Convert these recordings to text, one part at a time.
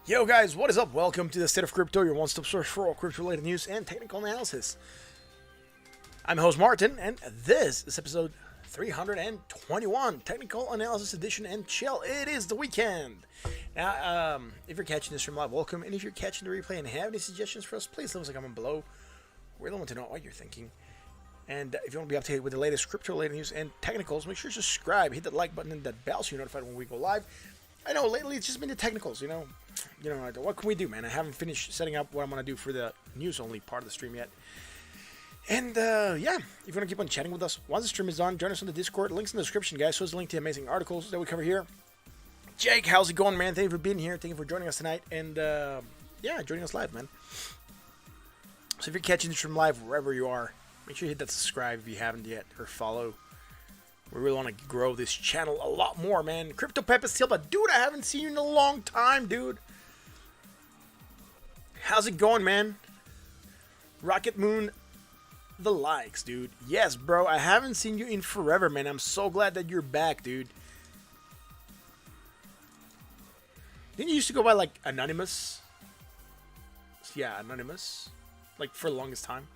Yo guys, what is up? Welcome to the State of Crypto, your one-stop source for all crypto-related news and technical analysis. I'm host Martin, and this is episode 321, Technical Analysis Edition, and chill, it is the weekend. Now, if you're catching this from live, welcome, and if you're catching the replay and have any suggestions for us, please leave us a comment below. We don't want to know what you're thinking. And if you want to be up to date with the latest crypto-related news and technicals, make sure to subscribe, hit that like button, and that bell so you're notified when we go live. I know lately it's just been the technicals, you know, what can we do, man? I haven't finished setting up what I'm going to do for the news-only part of the stream yet. And, yeah, if you want to keep on chatting with us, once the stream is done, join us on the Discord. Links in the description, guys. So there's a link to amazing articles that we cover here. Jake, how's it going, man? Thank you for being here. Thank you for joining us tonight. And, yeah, joining us live, man. So if you're catching the stream live, wherever you are, make sure you hit that subscribe if you haven't yet, or follow. We really want to grow this channel a lot more, man. Crypto Pepe Silva, dude, I haven't seen you in a long time, dude. How's it going, man? Rocket Moon, the likes, dude. Yes, bro, I haven't seen you in forever, man. I'm so glad that you're back, dude. Didn't you used to go by, like, Anonymous? Yeah, Anonymous. Like, for the longest time.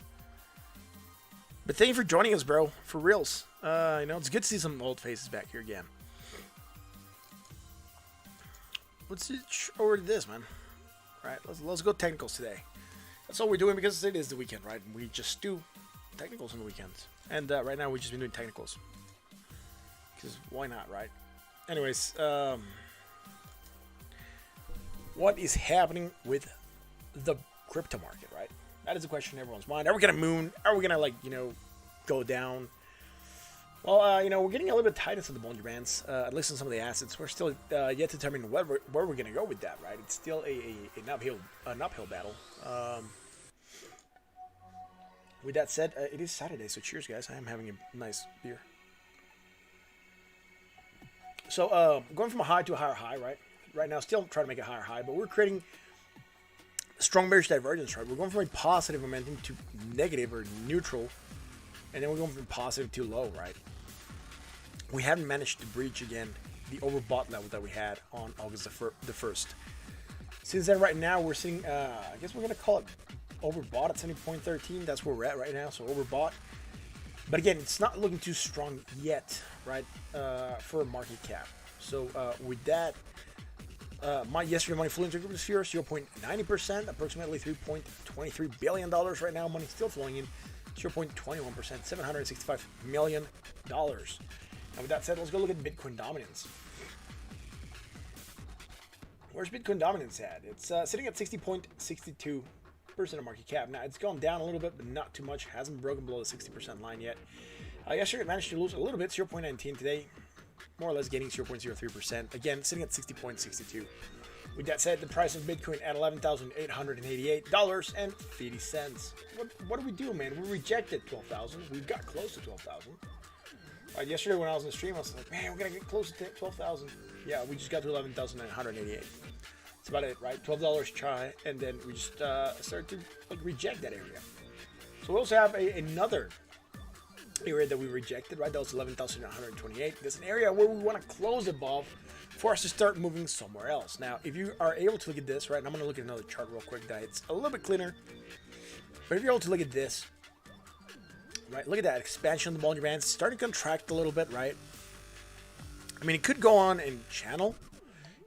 But thank you for joining us, bro. For reals. You know, it's good to see some old faces back here again. Let's switch over to this, man. All right, let's go technicals today. That's all we're doing because it is the weekend, right? We just do technicals on the weekends. And right now we've just been doing technicals. Because why not, right? Anyways, what is happening with the crypto market, right? That is a question in everyone's mind. Are we going to moon? Are we going to, like, you know, go down? Well, you know, we're getting a little bit tight into the Bollinger Bands, at least on some of the assets. We're still yet to determine where we're going to go with that, right? It's still an uphill battle. With that said, it is Saturday, so cheers, guys. I am having a nice beer. So, going from a high to a higher high, right? Right now, still trying to make a higher high, but we're creating strong bearish divergence, right? We're going from a positive momentum to negative or neutral, and then we're going from positive to low, right? We haven't managed to breach again the overbought level that we had on August the 1st. Since then, right now, we're seeing, I guess we're going to call it overbought at 70.13. That's where we're at right now, so overbought. But again, it's not looking too strong yet, right, for a market cap. So with that, yesterday money flew into Cryptosphere, 0.90%, approximately $3.23 billion right now. Money still flowing in, 0.21%, $765 million. And with that said, let's go look at Bitcoin dominance. Where's Bitcoin dominance at? It's sitting at 60.62% of market cap. Now, it's gone down a little bit, but not too much. Hasn't broken below the 60% line yet. Yesterday, it managed to lose a little bit, 0.19 today. More or less gaining 0.03%. Again, sitting at 60.62. With that said, the price of Bitcoin at $11,888.50. What do we do, man? We rejected 12,000. We got close to 12,000. Yesterday when I was in the stream, I was like, man, we're going to get close to 12,000. Yeah, we just got to 11,988. That's about it, right? $12 try, and then we just started to reject that area. So we also have another area that we rejected, right? That was 11,928. There's an area where we want to close above for us to start moving somewhere else. Now, if you are able to look at this, right, and I'm going to look at another chart real quick that it's a little bit cleaner. But if you're able to look at this, right, look at that expansion of the Bollinger Bands, starting to contract a little bit, right? I mean, it could go on and channel,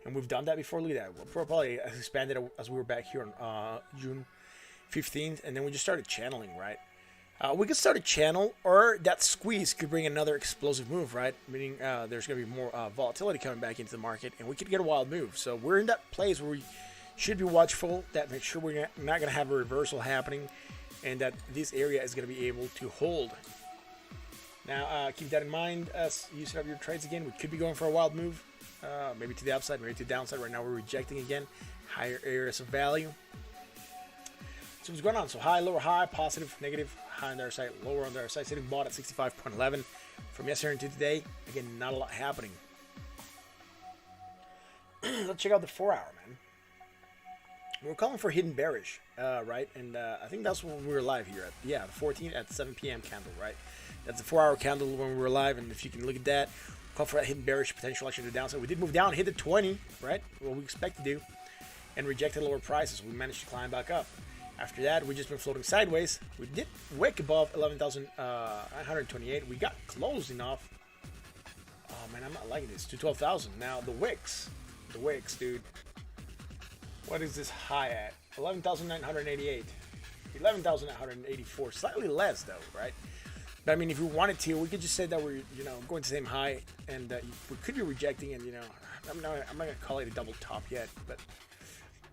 and we've done that before. Look at that. We're probably expanded as we were back here on June 15th, and then we just started channeling, right? We could start a channel, or that squeeze could bring another explosive move, right? Meaning there's going to be more volatility coming back into the market, and we could get a wild move. So we're in that place where we should be watchful, that make sure we're not going to have a reversal happening, and that this area is going to be able to hold. Now, keep that in mind as you set up your trades again. We could be going for a wild move, maybe to the upside, maybe to the downside. Right now, we're rejecting again higher areas of value. So what's going on? So high, lower, high, positive, negative, high on the other side, lower on the other side. Sitting bought at 65.11 from yesterday to today. Again, not a lot happening. Let's check out the 4 hour, man. We're calling for hidden bearish, right? And I think that's when we were live here at, the 14th at 7 p.m. candle, right? That's a 4 hour candle when we were live. And if you can look at that, call for that hidden bearish potential action to the downside. We did move down, hit the 20, right? What we expect to do. and rejected lower prices. We managed to climb back up. After that, we just been floating sideways. We did wick above 11,128. We got close enough. Oh man, I'm not liking this. To 12,000. Now the wicks, dude. What is this high at? 11,988. 11,984. Slightly less though, right? But I mean, if we wanted to, we could just say that we're, you know, going to the same high, and we could be rejecting, and you know, I'm not gonna call it a double top yet, but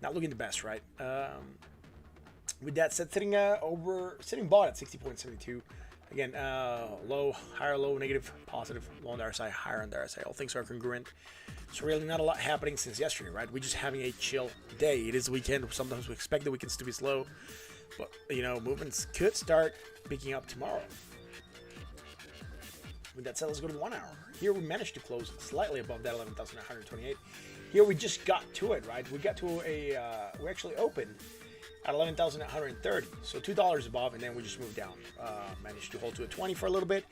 not looking the best, right? With that said, sitting bought at 60.72. Again, low, higher, low, negative, positive, low on the RSI, higher on the RSI. All things are congruent. So really not a lot happening since yesterday, right? We're just having a chill day. It is the weekend. Sometimes we expect the weekends to be slow, but you know, movements could start picking up tomorrow. With that said, let's go to the 1 hour. Here we managed to close slightly above that 11,128. Here we just got to it, right? We got to we actually opened at 11,130, so $2 above, and then we just moved down. Managed to hold to a 20 for a little bit,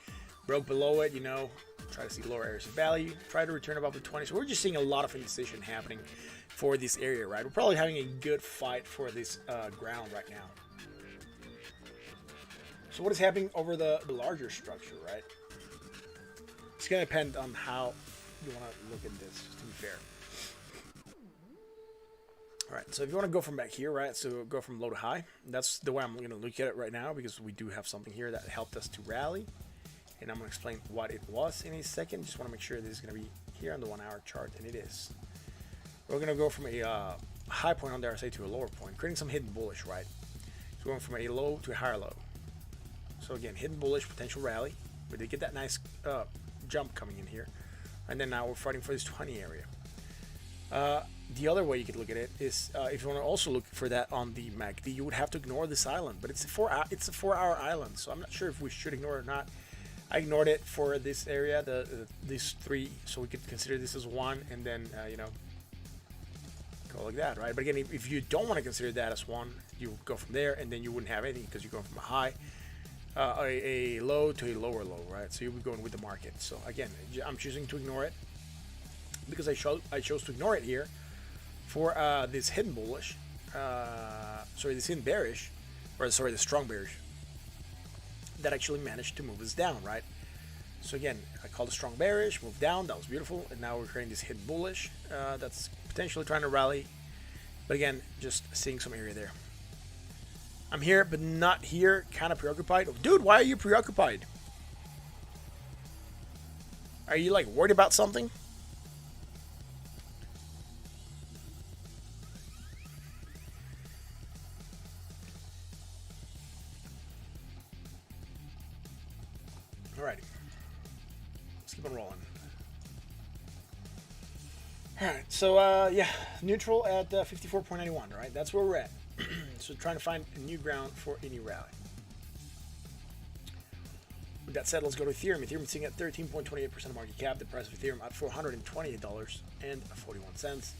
broke below it, you know, try to see lower areas of value, try to return above the 20. So we're just seeing a lot of indecision happening for this area, right? We're probably having a good fight for this ground right now. So what is happening over the larger structure, right? It's going to depend on how you want to look at this, to be fair. All right, so if you want to go from back here, right, so go from low to high, that's the way I'm going to look at it right now, because we do have something here that helped us to rally, and I'm going to explain what it was in a second. Just want to make sure this is going to be here on the 1 hour chart, and it is. We're going to go from a high point on the RSI to a lower point, creating some hidden bullish, right? So going from a low to a higher low. So again, hidden bullish, potential rally. We did get that nice jump coming in here, and then now we're fighting for this 20 area. The other way you could look at it is if you want to also look for that on the MACD, you would have to ignore this island, but it's a 4 hour island, so I'm not sure if we should ignore it or not. I ignored it for this area, these three, so we could consider this as one, and then you know, go like that, right? But again, if you don't want to consider that as one, you go from there, and then you wouldn't have anything because you're going from a high, a low to a lower low, right? So you'll be going with the market. So again, I'm choosing to ignore it because I chose to ignore it here for this hidden bullish, this hidden bearish, or sorry, the strong bearish that actually managed to move us down, right? So again, I called a strong bearish, moved down, that was beautiful, and now we're creating this hidden bullish that's potentially trying to rally, but again, just seeing some area there. I'm here, but not here, kind of preoccupied. Dude, why are you preoccupied? Are you like worried about something? Alrighty, let's keep on rolling. Alright, so yeah, neutral at 54.91, right? That's where we're at. So trying to find a new ground for any rally. With that said, let's go to Ethereum. Ethereum is sitting at 13.28% of market cap. The price of Ethereum at $428.41.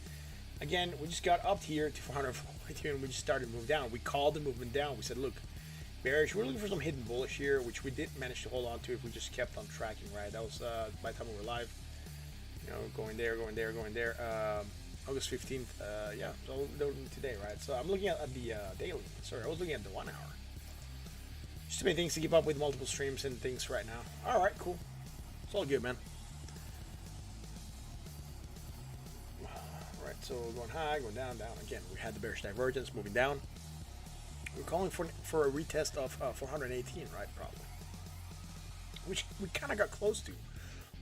Again, we just got up here to 442 and we just started to move down. We called the movement down. We said, look, bearish. We're looking for some hidden bullish here, which we did manage to hold on to if we just kept on tracking, right? That was by the time we were live. You know, going there. August 15th, yeah, so today, right? So I'm looking at the daily. Sorry, I was looking at the 1 hour. Just too many things to keep up with, multiple streams and things right now. All right, cool. It's all good, man. All right, so going high, going down. Again, we had the bearish divergence moving down. We're calling for a retest of 418, right? Probably. Which we kind of got close to.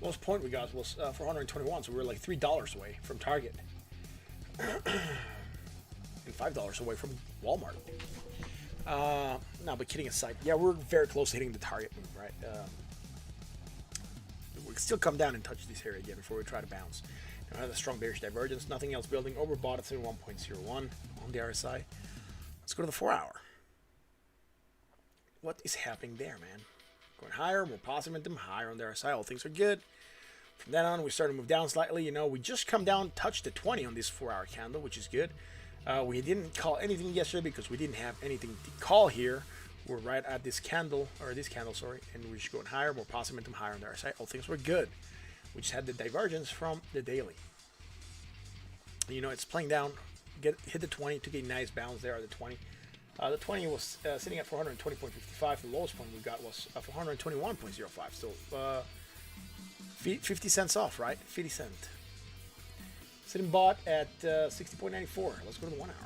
Lowest point we got was 421, so we were like $3 away from target. And $5 away from Walmart. No, but kidding aside, yeah, we're very close to hitting the target move, right? We can still come down and touch this area again before we try to bounce. Now, have a strong bearish divergence, nothing else building, overbought at 71.01 on the RSI. Let's go to the 4 hour. What is happening there, man? Going higher, more positive momentum, higher on the RSI, all things are good. From then on, we started to move down slightly. You know, we just come down, touched the 20 on this 4 hour candle, which is good. We didn't call anything yesterday because we didn't have anything to call here. We're right at this candle, and we're just going higher, more positive momentum, higher on the RSI. All things were good. We just had the divergence from the daily. You know, it's playing down hit the 20, took a nice bounce there at the 20. The 20 was sitting at 420.55. The lowest point we got was 421.05. So 50 cents off, right? 50 cents. Sitting bought at 60.94. Let's go to the 1 hour.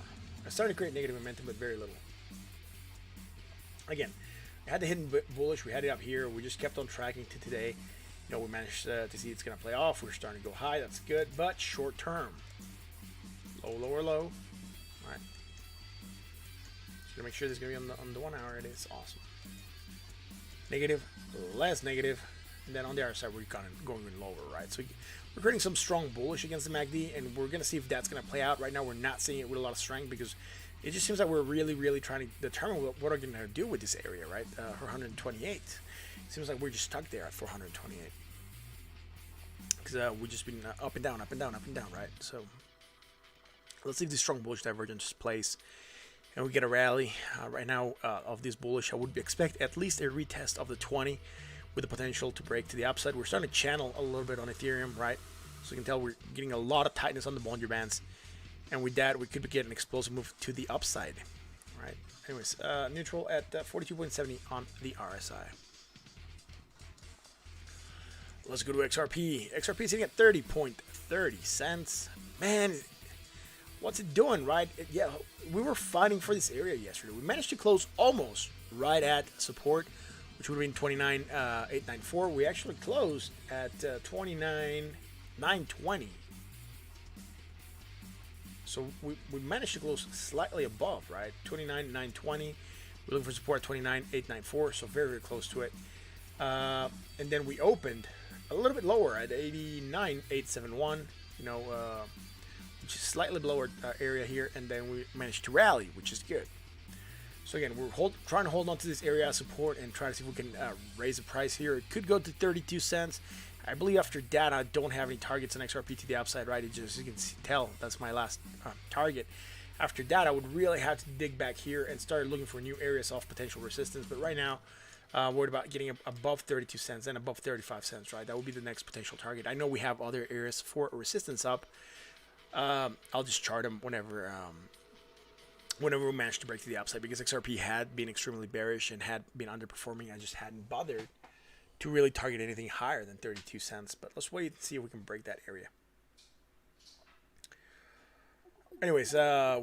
I started to create negative momentum, but very little. Again, I had the hidden bullish. We had it up here. We just kept on tracking to today. You know, we managed to see it's going to play off. We're starting to go high. That's good, but short term. Low, lower, low. All right. Just gonna make sure this is gonna be on the 1 hour. It is awesome. Negative, less negative, and then on the other side we're kind of going even lower, right? So we're creating some strong bullish against the MACD, and we're gonna see if that's gonna play out. Right now we're not seeing it with a lot of strength because it just seems like we're really trying to determine what we're gonna do with this area, right? 428. It seems like we're just stuck there at 428 because we've just been up and down, right? So let's see if this strong bullish divergence plays and we get a rally. Right now of this bullish, I would expect at least a retest of the 20 with the potential to break to the upside. We're starting to channel a little bit on Ethereum, right? So you can tell we're getting a lot of tightness on the Bollinger Bands, and with that we could get an explosive move to the upside, right? Anyways, neutral at 42.70 on the RSI. Let's go to XRP. XRP is sitting at 30.30 cents. Man, what's it doing, right? Yeah, we were fighting for this area yesterday. We managed to close almost right at support, which would have been 29,894. We actually closed at 29,920. So we managed to close slightly above, right? 29,920. We're looking for support at 29,894, so very close to it. And then we opened a little bit lower at 89,871. You know, which is slightly below our area here, and then we managed to rally, which is good. So again, we're trying to hold on to this area of support and try to see if we can raise the price here. It could go to 32 cents. I believe after that, I don't have any targets on XRP to the upside, right? It just, you can tell, that's my last target. After that, I would really have to dig back here and start looking for new areas of potential resistance. But right now, worried about getting above 32 cents and above 35 cents, right? That would be the next potential target. I know we have other areas for resistance up. I'll just chart them whenever we manage to break to the upside, because XRP had been extremely bearish and had been underperforming. I just hadn't bothered to really target anything higher than 32 cents. But let's wait and see if we can break that area. Anyways,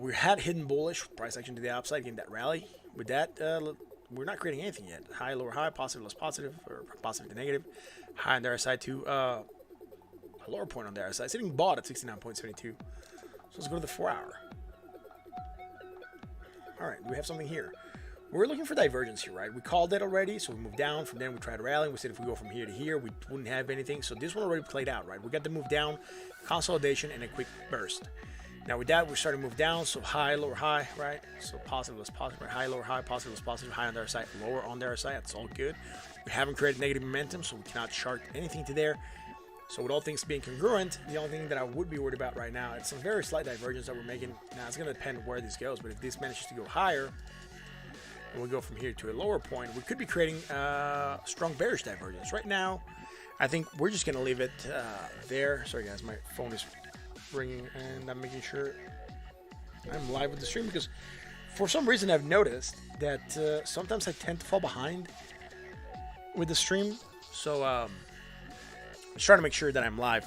we had hidden bullish price action to the upside, getting that rally. With that, we're not creating anything yet. High, lower, high, positive, less positive, or positive to negative. High on the other side to a lower point on the other side. Sitting bought at 69.72. So let's go to the 4 hour. All right, we have something here. We're looking for divergence here, right? We called it already, so we moved down. From then we tried rallying. We said if we go from here to here, we wouldn't have anything. So this one already played out, right? We got the move down, consolidation, and a quick burst. Now with that, we're starting to move down. So high, lower, high, right? So positive, less positive, right? High, lower, high, positive, less positive, high on the other side, lower on the other side. That's all good. We haven't created negative momentum, so we cannot chart anything to there. So with all things being congruent, the only thing that I would be worried about right now, it's some very slight divergence that we're making. Now it's going to depend where this goes, but if this manages to go higher, and we go from here to a lower point, we could be creating strong bearish divergence. Right now, I think we're just going to leave it there. Sorry guys, my phone is ringing and I'm making sure I'm live with the stream, because for some reason I've noticed that sometimes I tend to fall behind with the stream. So I'm just trying to make sure that I'm live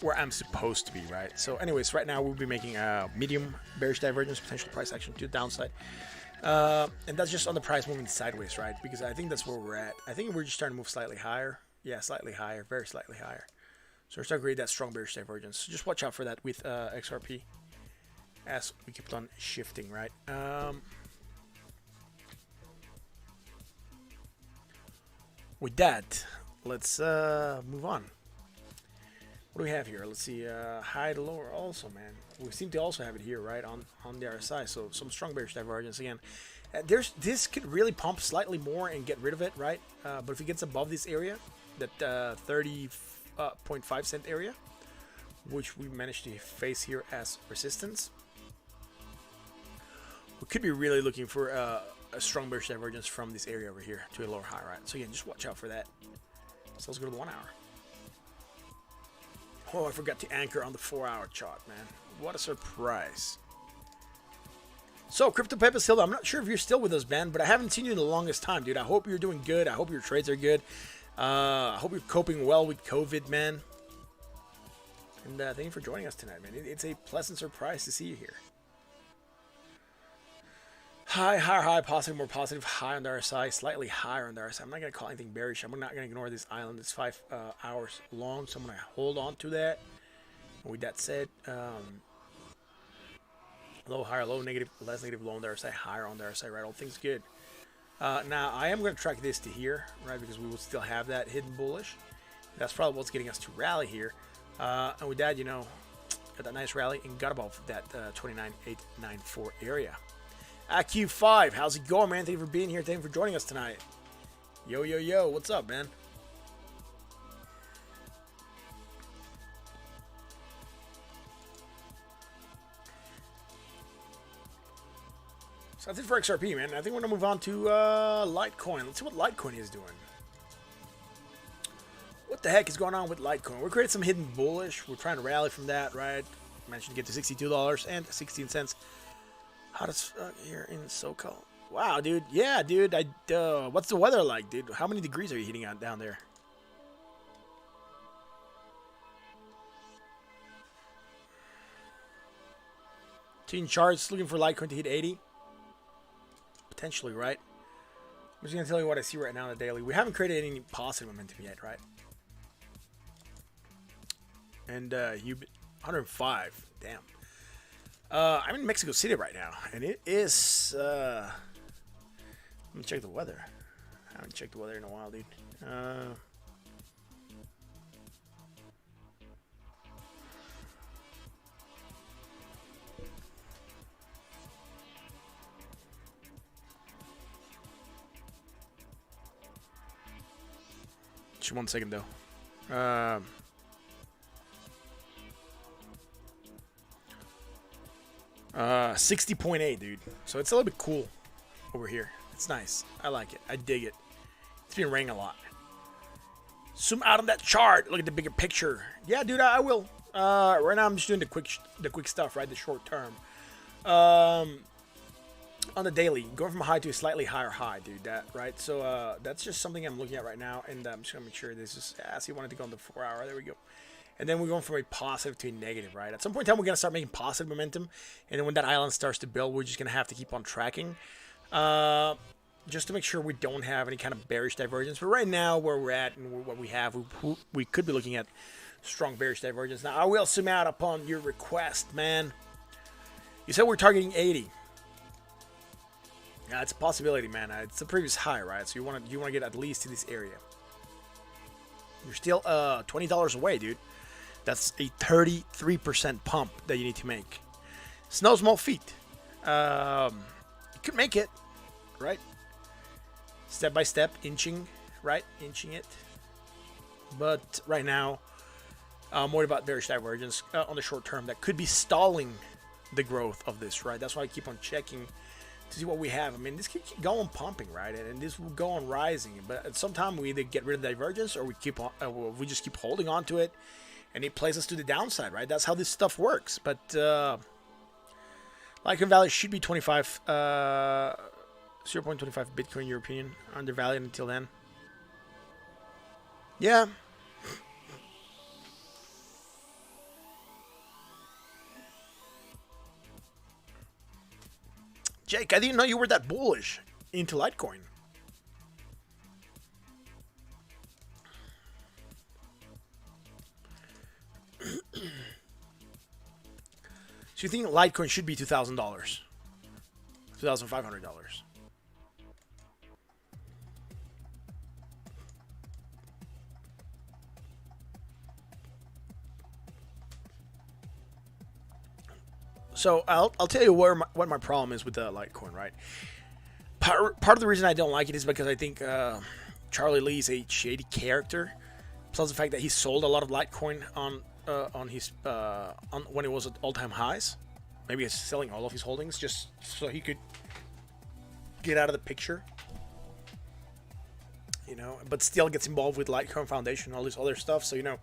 where I'm supposed to be, right? So anyways, right now we'll be making a medium bearish divergence, potential price action to the downside. And that's just on the price moving sideways, right? Because I think that's where we're at. I think we're just starting to move slightly higher. Yeah, slightly higher, very slightly higher. So we're starting to create that strong bearish divergence. So just watch out for that with XRP as we keep on shifting, right? With that, let's move on. What do we have here? Let's see, high to lower also, man. We seem to also have it here, right, on the RSI. So some strong bearish divergence again. This could really pump slightly more and get rid of it, right? But if it gets above this area, that 30.5 cent area, which we managed to face here as resistance, we could be really looking for a strong bearish divergence from this area over here to a lower high, right? So again, just watch out for that. So let's go to the 1 hour. Oh, I forgot to anchor on the 4 hour chart, man. What a surprise. So, Crypto Pep is still, I'm not sure if you're still with us, man, but I haven't seen you in the longest time, dude. I hope you're doing good. I hope your trades are good. I hope you're coping well with COVID, man. And thank you for joining us tonight, man. It's a pleasant surprise to see you here. High, higher high, positive, more positive, high on the RSI, slightly higher on the RSI. I'm not going to call anything bearish. I'm not going to ignore this island. It's 5 hours long, so I'm going to hold on to that. With that said, low, higher, low, negative, less negative, low on the RSI, higher on the RSI, right? All things good. Now, I am going to track this to here, right? Because we will still have that hidden bullish. That's probably what's getting us to rally here. And with that, you know, got that nice rally and got above that 29,894 area. AQ5, how's it going, man? Thank you for being here. Thank you for joining us tonight. Yo, yo, yo, what's up, man? So that's it for XRP, man. I think we're going to move on to Litecoin. Let's see what Litecoin is doing. What the heck is going on with Litecoin? We're creating some hidden bullish. We're trying to rally from that, right? I mentioned to get to $62 and 16 cents. How does here in SoCal? Wow, dude. Yeah, dude. What's the weather like, dude? How many degrees are you hitting out down there? Team charts looking for Litecoin to hit 80. Potentially, right? I'm just gonna tell you what I see right now on the daily. We haven't created any positive momentum yet, right? And you 105. Damn. I'm in Mexico City right now, and it is. Let me check the weather. I haven't checked the weather in a while, dude. Just 1 second, though. 60.8, dude. So it's a little bit cool over here. It's nice. I like it. I dig it. It's been raining a lot. Zoom out on that chart. Look at the bigger picture. Yeah, dude, I will. Right now I'm just doing the quick stuff, right? The short term. On the daily, going from a high to a slightly higher high, dude. That right? So that's just something I'm looking at right now, and I'm just gonna make sure this is. I see, wanted to go on the 4 hour. There we go. And then we're going from a positive to a negative, right? At some point in time, we're going to start making positive momentum. And then when that island starts to build, we're just going to have to keep on tracking. Just to make sure we don't have any kind of bearish divergence. But right now, where we're at and what we have, we could be looking at strong bearish divergence. Now, I will zoom out upon your request, man. You said we're targeting 80. Yeah, it's a possibility, man. It's the previous high, right? So you want to get at least to this area. You're still $20 away, dude. That's a 33% pump that you need to make. It's no small feat. You could make it, right? Step by step, inching, right? Inching it. But right now, I'm worried about bearish divergence on the short term that could be stalling the growth of this, right? That's why I keep on checking to see what we have. I mean, this can keep going pumping, right? And this will go on rising. But at some time, we either get rid of the divergence or we just keep holding on to it. And it plays us to the downside, right? That's how this stuff works. But Litecoin value should be 0.25 Bitcoin, in your opinion. Undervalued until then. Yeah. Jake, I didn't know you were that bullish into Litecoin. So you think Litecoin should be $2,000? $2,500? So I'll tell you what my problem is with the Litecoin, right? Part of the reason I don't like it is because I think Charlie Lee is a shady character. Plus the fact that he sold a lot of Litecoin on when it was at all-time highs. Maybe he's selling all of his holdings just so he could get out of the picture, you know. But still gets involved with Litecoin Foundation and all this other stuff. So you know,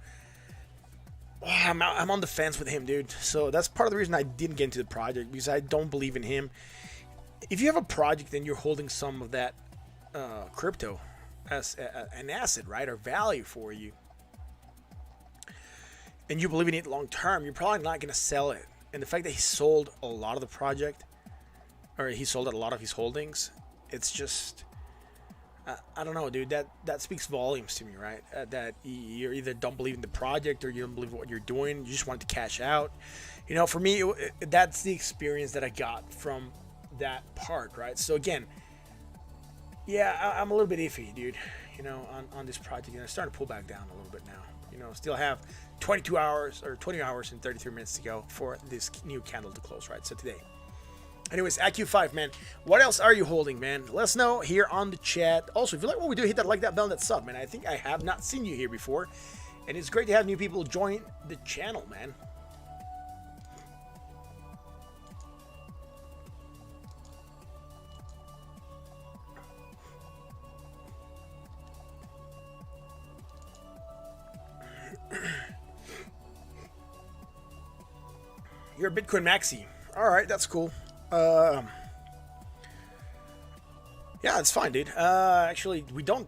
I'm on the fence with him, dude. So that's part of the reason I didn't get into the project, because I don't believe in him. if you have a project and you're holding some of that crypto as an asset, right, or value for you, and you believe in it long term, you're probably not going to sell it. And the fact that he sold a lot of the project, or he sold a lot of his holdings, it's just, I don't know, dude. That speaks volumes to me, right? That you either don't believe in the project or you don't believe what you're doing. You just want to cash out. You know, for me, that's the experience that I got from that part, right? So again, yeah, I'm a little bit iffy, dude. You know, on this project, you know, starting to pull back down a little bit now. You know, still have 22 hours or 20 hours and 33 minutes to go for this new candle to close, right? So today. Anyways, AQ5, man. What else are you holding, man? Let us know here on the chat. Also, if you like what we do, hit that like, that bell, and that sub, man. I think I have not seen you here before. And it's great to have new people join the channel, man. You're a Bitcoin maxi. All right, that's cool. Yeah, it's fine, dude. Actually,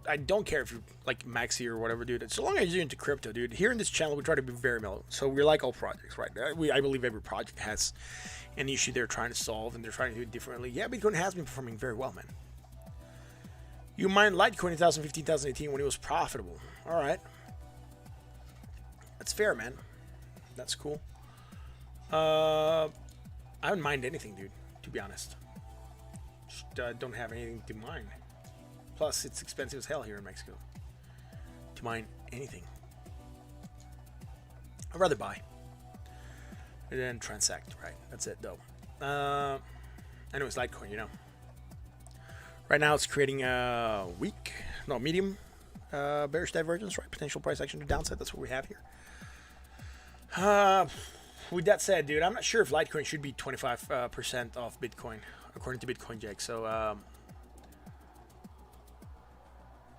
I don't care if you're like maxi or whatever, dude. So long as you're into crypto, dude. Here in this channel, we try to be very mellow. So we're like all projects, right? I believe every project has an issue they're trying to solve, and they're trying to do it differently. Yeah, Bitcoin has been performing very well, man. You mined Litecoin in 2015, 2018 when it was profitable. All right, that's fair, man. That's cool. I haven't mined anything, dude, to be honest. Just don't have anything to mine. Plus, it's expensive as hell here in Mexico to mine anything. I'd rather buy and then transact, right? That's it, though. I know it's Litecoin, you know. Right now, it's creating a medium bearish divergence, right? Potential price action to downside. That's what we have here. With that said, dude, I'm not sure if Litecoin should be 25% off Bitcoin, according to Bitcoin Jack. So,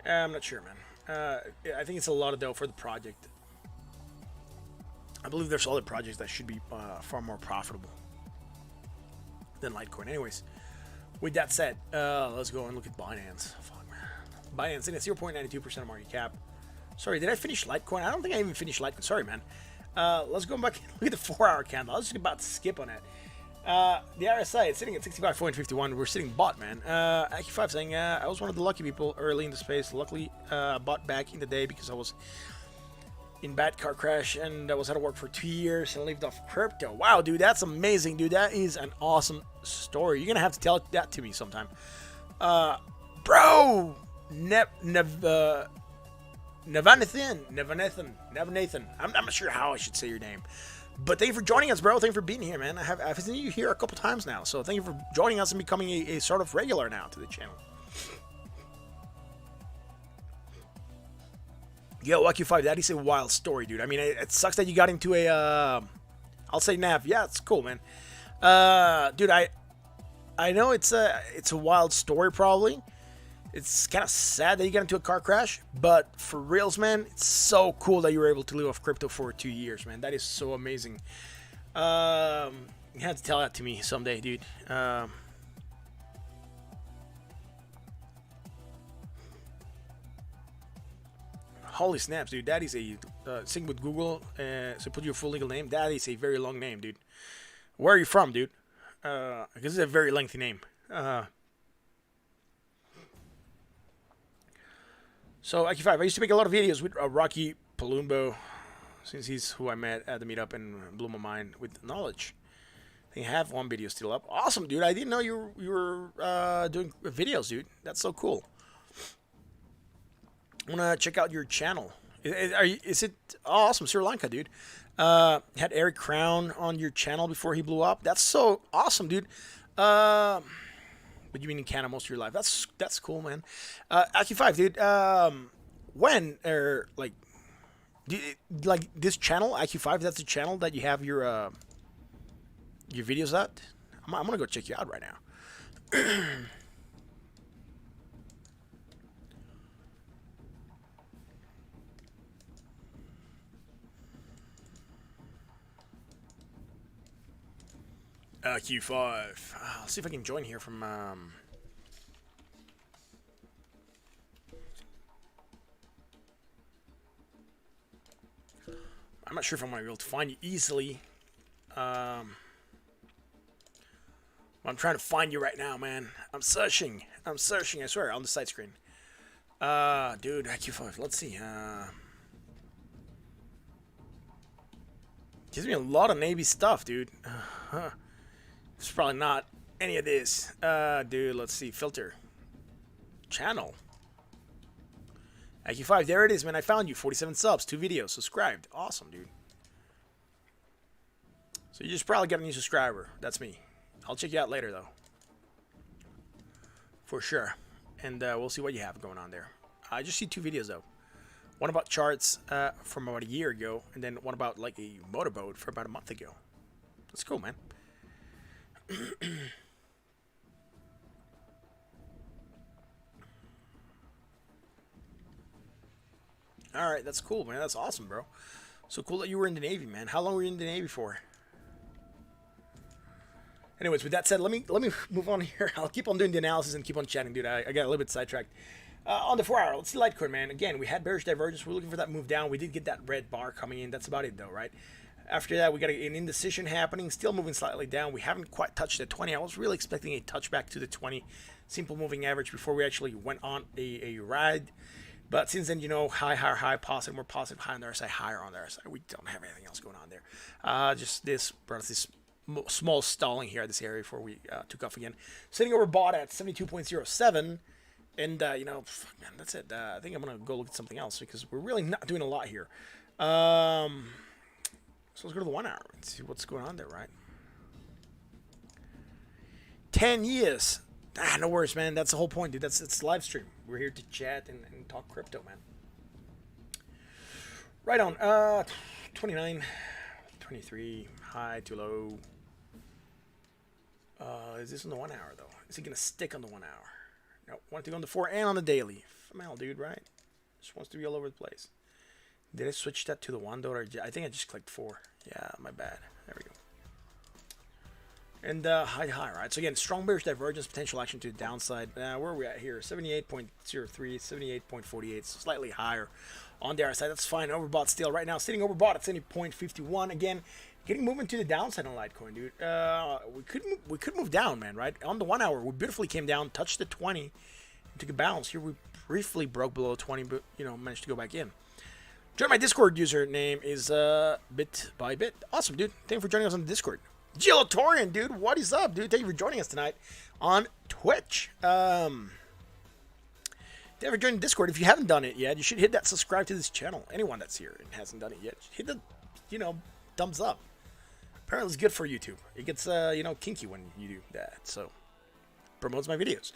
I'm not sure, man. I think it's a lot of dough for the project. I believe there's other projects that should be far more profitable than Litecoin. Anyways, with that said, let's go and look at Binance. Fuck, man. Binance in at 0.92% of market cap. Sorry, did I finish Litecoin? I don't think I even finished Litecoin. Sorry, man. Let's go back and look at the 4-hour candle. I was just about to skip on it. The RSI, it's sitting at 65.51. We're sitting bought, man. AQ5 saying, I was one of the lucky people early in the space. Luckily, bought back in the day because I was in bad car crash and I was out of work for 2 years and lived off crypto. Wow, dude, that's amazing, dude. That is an awesome story. You're going to have to tell that to me sometime. Bro! Nevanathan. I'm not sure how I should say your name. But thank you for joining us, bro. Thank you for being here, man. I've seen you here a couple times now. So thank you for joining us and becoming a sort of regular now to the channel. Yo, AQ5, that is a wild story, dude. I mean, it sucks that you got into a, I'll say Nav. Yeah, it's cool, man. Dude, I know it's a wild story, probably. It's kind of sad that you got into a car crash, but for reals, man, it's so cool that you were able to live off crypto for 2 years, man. That is so amazing. You have to tell that to me someday, dude. Holy snaps, dude. That is a sync with Google. So put your full legal name. That is a very long name, dude. Where are you from, dude? Because it's a very lengthy name. So, AQ5, I used to make a lot of videos with Rocky Palumbo, since he's who I met at the meetup and blew my mind with knowledge. I think I have one video still up. Awesome, dude. I didn't know you were doing videos, dude. That's so cool. I want to check out your channel. Is it awesome? Sri Lanka, dude. Had Eric Crown on your channel before he blew up. That's so awesome, dude. But you mean in Canada most of your life? That's cool, man. AQ5, dude. When or like this channel AQ5? That's the channel that you have your videos at. I'm gonna go check you out right now. Q5. I'll see if I can join here from. I'm not sure if I'm gonna be able to find you easily. I'm trying to find you right now, man. I'm searching. I swear, on the side screen. Dude, IQ5. Let's see. Gives me a lot of Navy stuff, dude. It's probably not any of this. Dude, let's see. Filter. Channel. IQ5, there it is, man. I found you. 47 subs, 2 videos, subscribed. Awesome, dude. So you just probably got a new subscriber. That's me. I'll check you out later, though. For sure. And we'll see what you have going on there. I just see 2 videos, though. One about charts from about a year ago, and then one about like a motorboat for about a month ago. That's cool, man. All right, that's cool, man. That's awesome, bro. So cool that you were in the Navy, man. How long were you in the Navy for? Anyways, with that said, let me move on here. I'll keep on doing the analysis and keep on chatting, dude. I got a little bit sidetracked. On the 4 hour, let's see Litecoin, man. Again, we had bearish divergence. We're looking for that move down. We did get that red bar coming in. That's about it, though, right? After that, we got an indecision happening. Still moving slightly down. We haven't quite touched the 20. I was really expecting a touchback to the 20 simple moving average before we actually went on a ride. But since then, you know, high, positive, more positive, high on the other side, higher on the other side. We don't have anything else going on there. Just this small stalling here at this area before we took off again. Sitting over bought at 72.07. And, you know, man, that's it. I think I'm going to go look at something else because we're really not doing a lot here. So let's go to the 1 hour and see what's going on there, right? 10 years. No worries, man. That's the whole point, dude. It's live stream. We're here to chat and talk crypto, man. Right on. 29, 23, high to low. Is this on the 1 hour, though? Is it going to stick on the 1 hour? No, want to go on the 4 and on the daily. FML, dude, right? Just wants to be all over the place. Did I switch that to the $1? I think I just clicked 4. Yeah, my bad. There we go. And high, right? So again, strong bearish divergence, potential action to the downside. Where are we at here? 78.03, 78.48, so slightly higher on the other side. That's fine. Overbought still right now, sitting overbought at 70.51. Again, getting movement to the downside on Litecoin, dude. We could move down, man, right? On the 1 hour, we beautifully came down, touched the 20, and took a bounce. Here we briefly broke below 20, but you know, managed to go back in. Join my Discord username is bit by bit. Awesome, dude. Thank you for joining us on the Discord. Gilatorian, dude, what is up, dude? Thank you for joining us tonight on Twitch. Thank you for joining Discord. If you haven't done it yet, you should hit that subscribe to this channel. Anyone that's here and hasn't done it yet, hit the, you know, thumbs up. Apparently it's good for YouTube. It gets, you know, kinky when you do that. So, promotes my videos.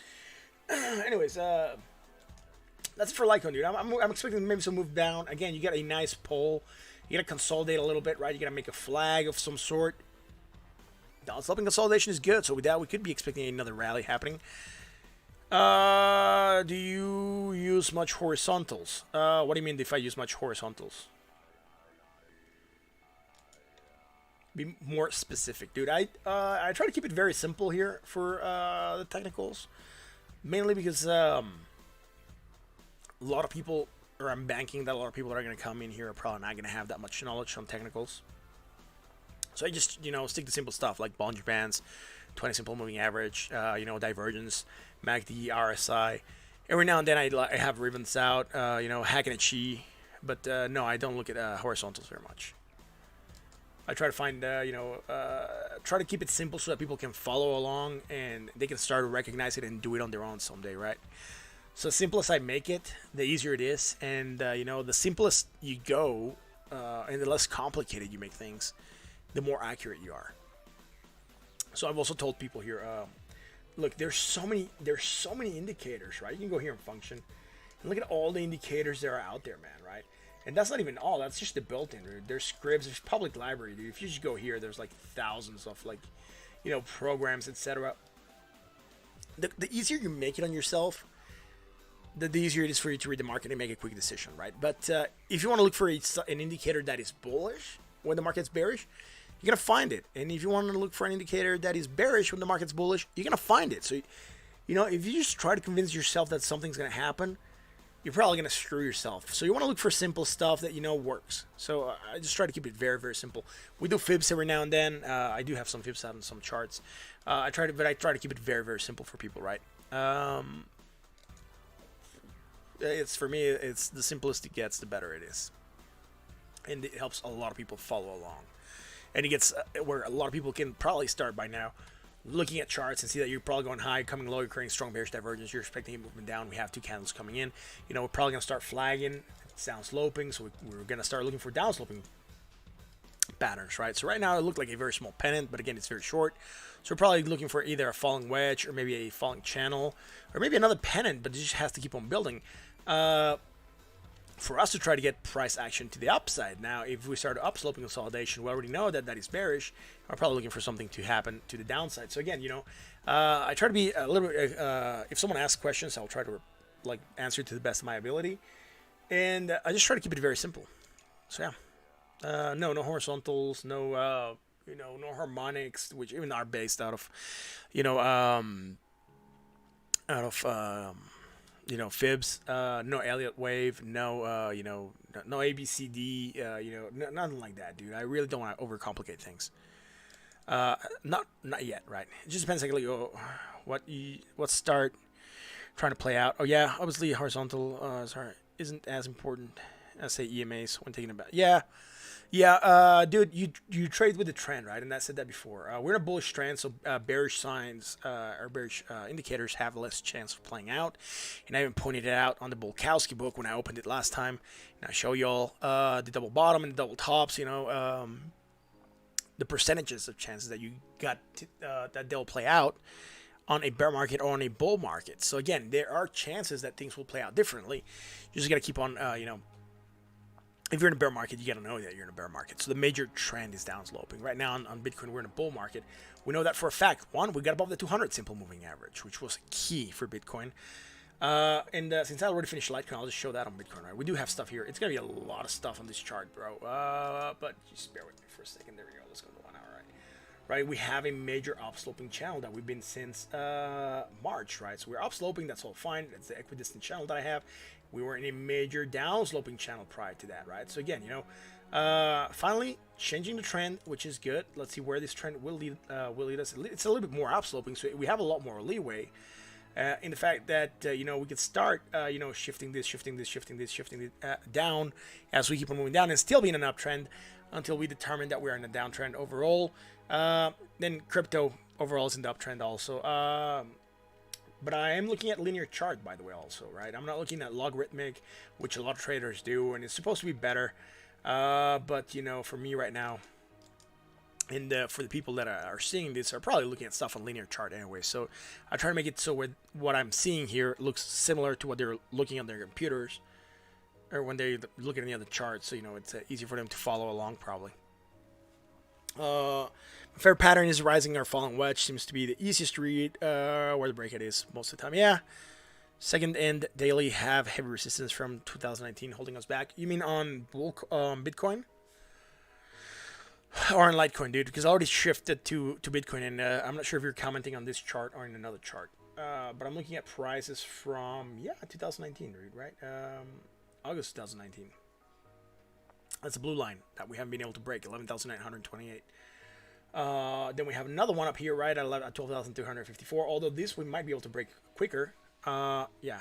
Anyways, that's it for Litecoin, dude. I'm expecting maybe some move down. Again, you got a nice pull. You got to consolidate a little bit, right? You got to make a flag of some sort. Down-sloping consolidation is good, so with that, we could be expecting another rally happening. Do you use much horizontals? What do you mean if I use much horizontals? Be more specific, dude. I try to keep it very simple here for the technicals, mainly because a lot of people, or I'm banking that a lot of people that are going to come in here are probably not going to have that much knowledge on technicals. So I just, you know, stick to simple stuff like Bollinger Bands, 20 simple moving average, you know, divergence, MACD, RSI. Every now and then I have ribbons out, you know, Hack and Chi, but no, I don't look at horizontals very much. I try to find, you know, try to keep it simple so that people can follow along and they can start to recognize it and do it on their own someday, right? So the simplest I make it, the easier it is, and you know, the simplest you go, and the less complicated you make things, the more accurate you are. So I've also told people here, look, there's so many indicators, right? You can go here and function and look at all the indicators that are out there, man, right? And that's not even all. That's just the built-in, dude. There's scripts, there's public library, dude. If you just go here, there's like thousands of like, you know, programs, etc. The easier you make it on yourself, the easier it is for you to read the market and make a quick decision, right? But if you want to look for an indicator that is bullish when the market's bearish, you're gonna find it. And if you want to look for an indicator that is bearish when the market's bullish, you're gonna find it. So, you know, if you just try to convince yourself that something's gonna happen, you're probably gonna screw yourself. So you want to look for simple stuff that you know works. So I just try to keep it very, very simple. We do fibs every now and then. I do have some fibs out on some charts. I try to keep it very, very simple for people, right? It's for me, it's the simplest it gets, the better it is, and it helps a lot of people follow along. And it gets where a lot of people can probably start by now looking at charts and see that you're probably going high, coming low, you're creating strong bearish divergence, you're expecting a movement down. We have 2 candles coming in. You know, we're probably going to start flagging. It's down sloping, so we're going to start looking for down sloping patterns, right? So right now it looked like a very small pennant, but again, it's very short. So we're probably looking for either a falling wedge or maybe a falling channel or maybe another pennant, but it just has to keep on building for us to try to get price action to the upside. Now, if we start upsloping consolidation, we already know that that is bearish. We're probably looking for something to happen to the downside. So again, you know, I try to be a little bit, if someone asks questions, I'll try to like answer to the best of my ability. And I just try to keep it very simple. So yeah, no horizontals, no, you know, no harmonics, which even are based out of, you know, you know, fibs, no Elliott wave, no, you know, no ABCD, you know, nothing like that, dude. I really don't want to overcomplicate things. Not yet, right? It just depends, like, what start trying to play out. Oh yeah, obviously horizontal isn't as important as say EMAs when taking about. Yeah, dude, you trade with the trend, right? And I said that before. We're in a bullish trend, so bearish signs or bearish indicators have less chance of playing out. And I even pointed it out on the Bulkowski book when I opened it last time. And I show y'all the double bottom and the double tops, you know, the percentages of chances that you got that they'll play out on a bear market or on a bull market. So again, there are chances that things will play out differently. You just got to keep on, you know, if you're in a bear market, you got to know that you're in a bear market. So the major trend is downsloping. Right now on Bitcoin, we're in a bull market. We know that for a fact. One, we got above the 200 simple moving average, which was key for Bitcoin. Since I already finished Litecoin, I'll just show that on Bitcoin, right? We do have stuff here. It's going to be a lot of stuff on this chart, bro. But just bear with me for a second. There we go. Let's go to 1 hour, right? Right, we have a major upsloping channel that we've been since March, right? So we're upsloping. That's all fine. That's the equidistant channel that I have. We were in a major downsloping channel prior to that, right? So again, you know, finally changing the trend, which is good. Let's see where this trend will lead us. It's a little bit more upsloping, so we have a lot more leeway in the fact that you know, we could start you know, shifting this down as we keep on moving down and still be in an uptrend until we determine that we're in a downtrend overall. Then crypto overall is in the uptrend also. But I am looking at linear chart, by the way, also, right? I'm not looking at logarithmic, which a lot of traders do, and it's supposed to be better. But, you know, for me right now, and for the people that are seeing this, are probably looking at stuff on linear chart anyway. So I try to make it so what I'm seeing here looks similar to what they're looking on their computers, or when they look at any other charts. So, you know, it's easy for them to follow along, probably. Fair pattern is rising or falling wedge. Seems to be the easiest to read where the breakout is most of the time. Yeah. Second and daily have heavy resistance from 2019 holding us back. You mean on Bitcoin? Or on Litecoin, dude? Because I already shifted to Bitcoin, and I'm not sure if you're commenting on this chart or in another chart. But I'm looking at prices from, 2019, dude, right? August 2019. That's a blue line that we haven't been able to break, 11,928. Then we have another one up here, right, at 12,254. Although this we might be able to break quicker. Yeah.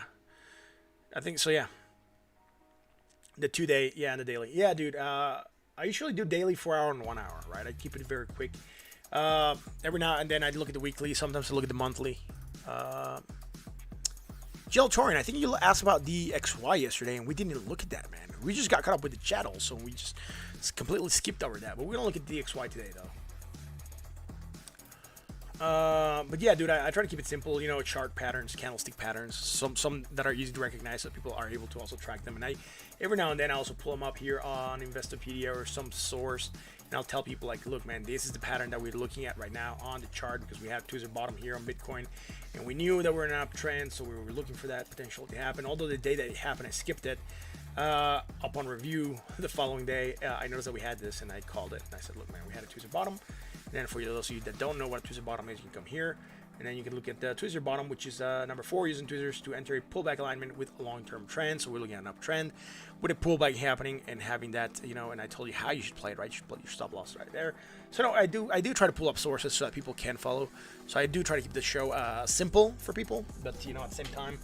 I think so, yeah. The 2-day, and the daily. Yeah, dude, I usually do daily 4 hour and 1 hour, right? I keep it very quick. Every now and then I look at the weekly. Sometimes I look at the monthly. Jill Torian, I think you asked about the XY yesterday, and we didn't even look at that, man. We just got caught up with the chat also, and we just completely skipped over that. But we're going to look at the XY today, though. But yeah, dude, I try to keep it simple. You know, chart patterns, candlestick patterns, some that are easy to recognize so people are able to also track them. And every now and then I also pull them up here on Investopedia or some source, and I'll tell people, like, look, man, this is the pattern that we're looking at right now on the chart, because we have Tuesday bottom here on Bitcoin, and we knew that we're in an uptrend, so we were looking for that potential to happen. Although the day that it happened, I skipped it. Upon review the following day, I noticed that we had this, and I called it. And I said, look, man, we had a tweezer bottom. And then for those of you that don't know what a tweezer bottom is, you can come here, and then you can look at the tweezer bottom, which is number 4, using tweezers to enter a pullback alignment with a long-term trend. So we're looking at an uptrend with a pullback happening and having that, you know, and I told you how you should play it, right? You should put your stop loss right there. So no, I do try to pull up sources so that people can follow. So I do try to keep the show simple for people, but, you know, at the same time,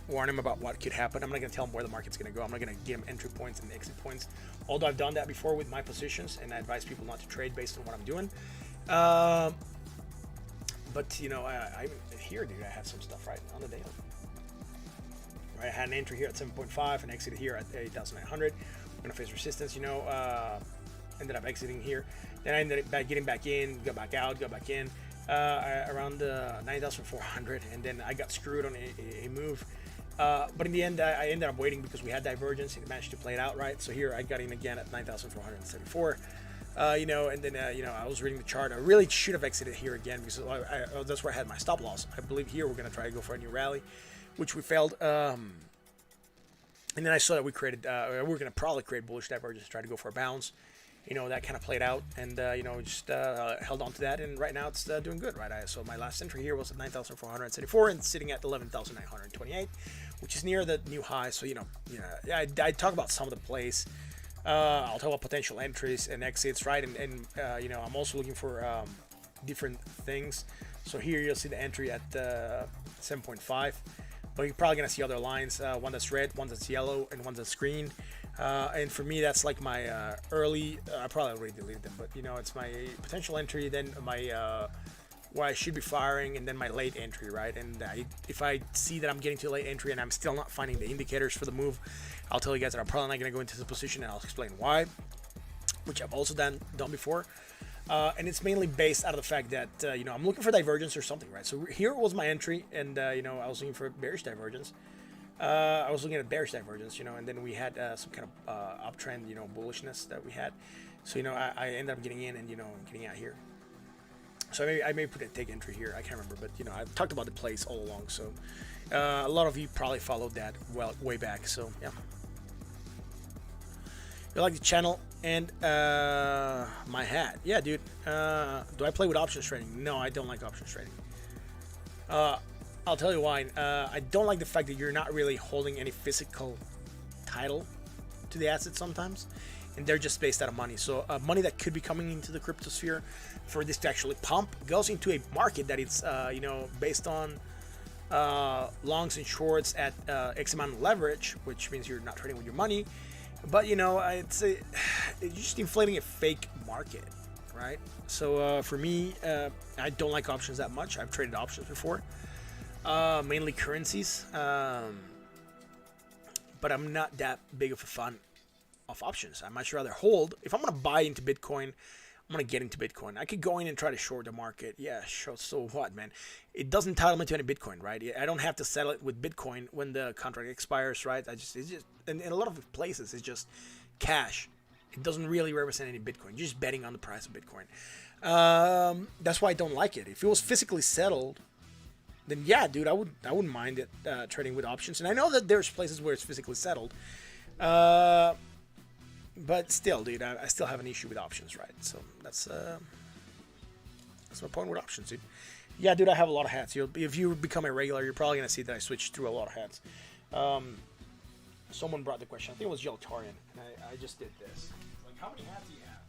warn them about what could happen. I'm not going to tell them where the market's going to go. I'm not going to give them entry points and exit points. Although I've done that before with my positions, and I advise people not to trade based on what I'm doing. But, you know, I here, dude, I had some stuff right on the daily. Right, I had an entry here at 7.5 and exited here at 8,900. I'm going to face resistance, you know, ended up exiting here. Then I ended up getting back in, got back out, got back in around 9,400, and then I got screwed on a move. But in the end, I ended up waiting because we had divergence and it managed to play it out right. So here I got in again at 9,474. You know, and then, you know, I was reading the chart. I really should have exited here again because that's where I had my stop loss. I believe here we're going to try to go for a new rally, which we failed. And then I saw that we created, we're going to probably create bullish divergence to try to go for a bounce. You know, that kind of played out, and, you know, just held on to that. And right now it's doing good, right? So my last entry here was at 9,474 and sitting at 11,928, which is near the new high. So, you know, I talk about some of the plays. I'll talk about potential entries and exits, right? And you know, I'm also looking for different things. So here you'll see the entry at 7.5, but you're probably gonna see other lines. One that's red, one that's yellow, and one that's green. And for me, that's like my early. I probably already deleted them, but you know, it's my potential entry. Then my where I should be firing, and then my late entry, right? And if I see that I'm getting to a late entry and I'm still not finding the indicators for the move, I'll tell you guys that I'm probably not going to go into the position, and I'll explain why, which I've also done before. And it's mainly based out of the fact that, you know, I'm looking for divergence or something, right? So here was my entry, and, you know, I was looking for bearish divergence. I was looking at bearish divergence, you know, and then we had some kind of uptrend, you know, bullishness that we had. So, you know, I ended up getting in and, you know, getting out here. So I may put a take entry here. I can't remember, but, you know, I've talked about the plays all along. So a lot of you probably followed that way back. So, yeah. You like the channel and my hat? Yeah, dude. Do I play with options trading? No, I don't like options trading. I'll tell you why. I don't like the fact that you're not really holding any physical title to the asset sometimes, and they're just based out of money. So money that could be coming into the crypto sphere for this to actually pump goes into a market that it's you know, based on longs and shorts at X amount of leverage, which means you're not trading with your money. But, you know, it's just inflating a fake market, right? So for me, I don't like options that much. I've traded options before, mainly currencies, but I'm not that big of a fan of options. I much rather hold. If I'm going to buy into Bitcoin, I'm going to get into Bitcoin. I could go in and try to short the market. Yeah, sure. So what, man? It doesn't entitle me to any Bitcoin, right? I don't have to settle it with Bitcoin when the contract expires, right? It's just, and in a lot of places, it's just cash. It doesn't really represent any Bitcoin. You're just betting on the price of Bitcoin. That's why I don't like it. If it was physically settled, then yeah, dude, I wouldn't mind it trading with options. And I know that there's places where it's physically settled. But still, dude, I still have an issue with options, right? So that's my point with options, dude. Yeah, dude, I have a lot of hats. If you become a regular, you're probably gonna see that I switched through a lot of hats. Someone brought the question. I think it was Yeltarian, and I just did this. Like, how many hats do you have?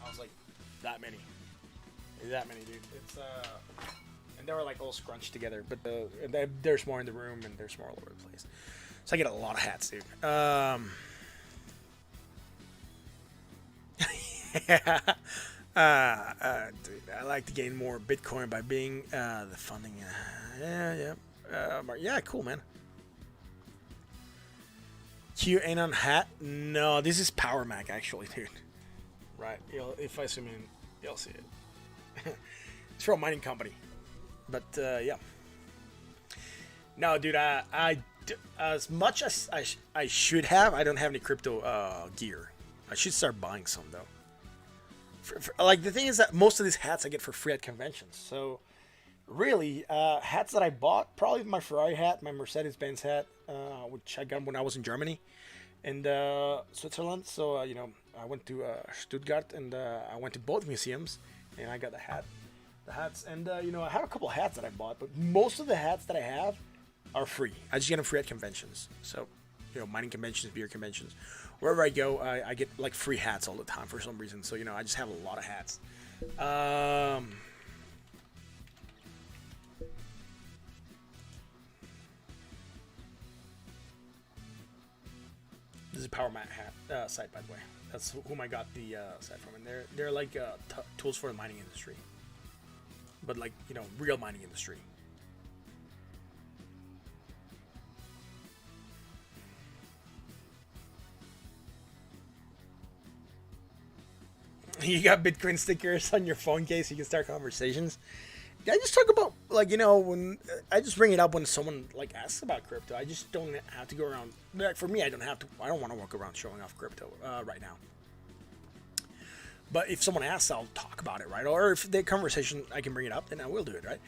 I was like, that many, dude. It's and they were like all scrunched together. But there's more in the room, and there's more all over the place. So I get a lot of hats, dude. Dude, I like to gain more Bitcoin by being the funding. Yeah, cool, man. QAnon hat? No, this is Power Mac, actually, dude. Right? If I zoom in, you'll see it. It's from a mining company, but yeah. No, dude, I as much as I should have, I don't have any crypto gear. I should start buying some though. Like, the thing is that most of these hats I get for free at conventions. So Really, hats that I bought, probably my Ferrari hat, my Mercedes-Benz hat, which I got when I was in Germany and Switzerland. So I went to Stuttgart and I went to both museums, and I got the hats, and I have a couple of hats that I bought, but most of the hats that I have are free. I just get them free at conventions. So, mining conventions, beer conventions, wherever I go, I get like free hats all the time for some reason. So I just have a lot of hats. This is a Power Mat hat site, by the way. That's whom I got the site from, and they're like tools for the mining industry, but like real mining industry. You got Bitcoin stickers on your phone case. You can start conversations. I just talk about when I just bring it up when someone like asks about crypto. I just don't have to go around. Like, for me, I don't have to. I don't want to walk around showing off crypto right now. But if someone asks, I'll talk about it, right? Or if the conversation, I can bring it up, then I will do it, right?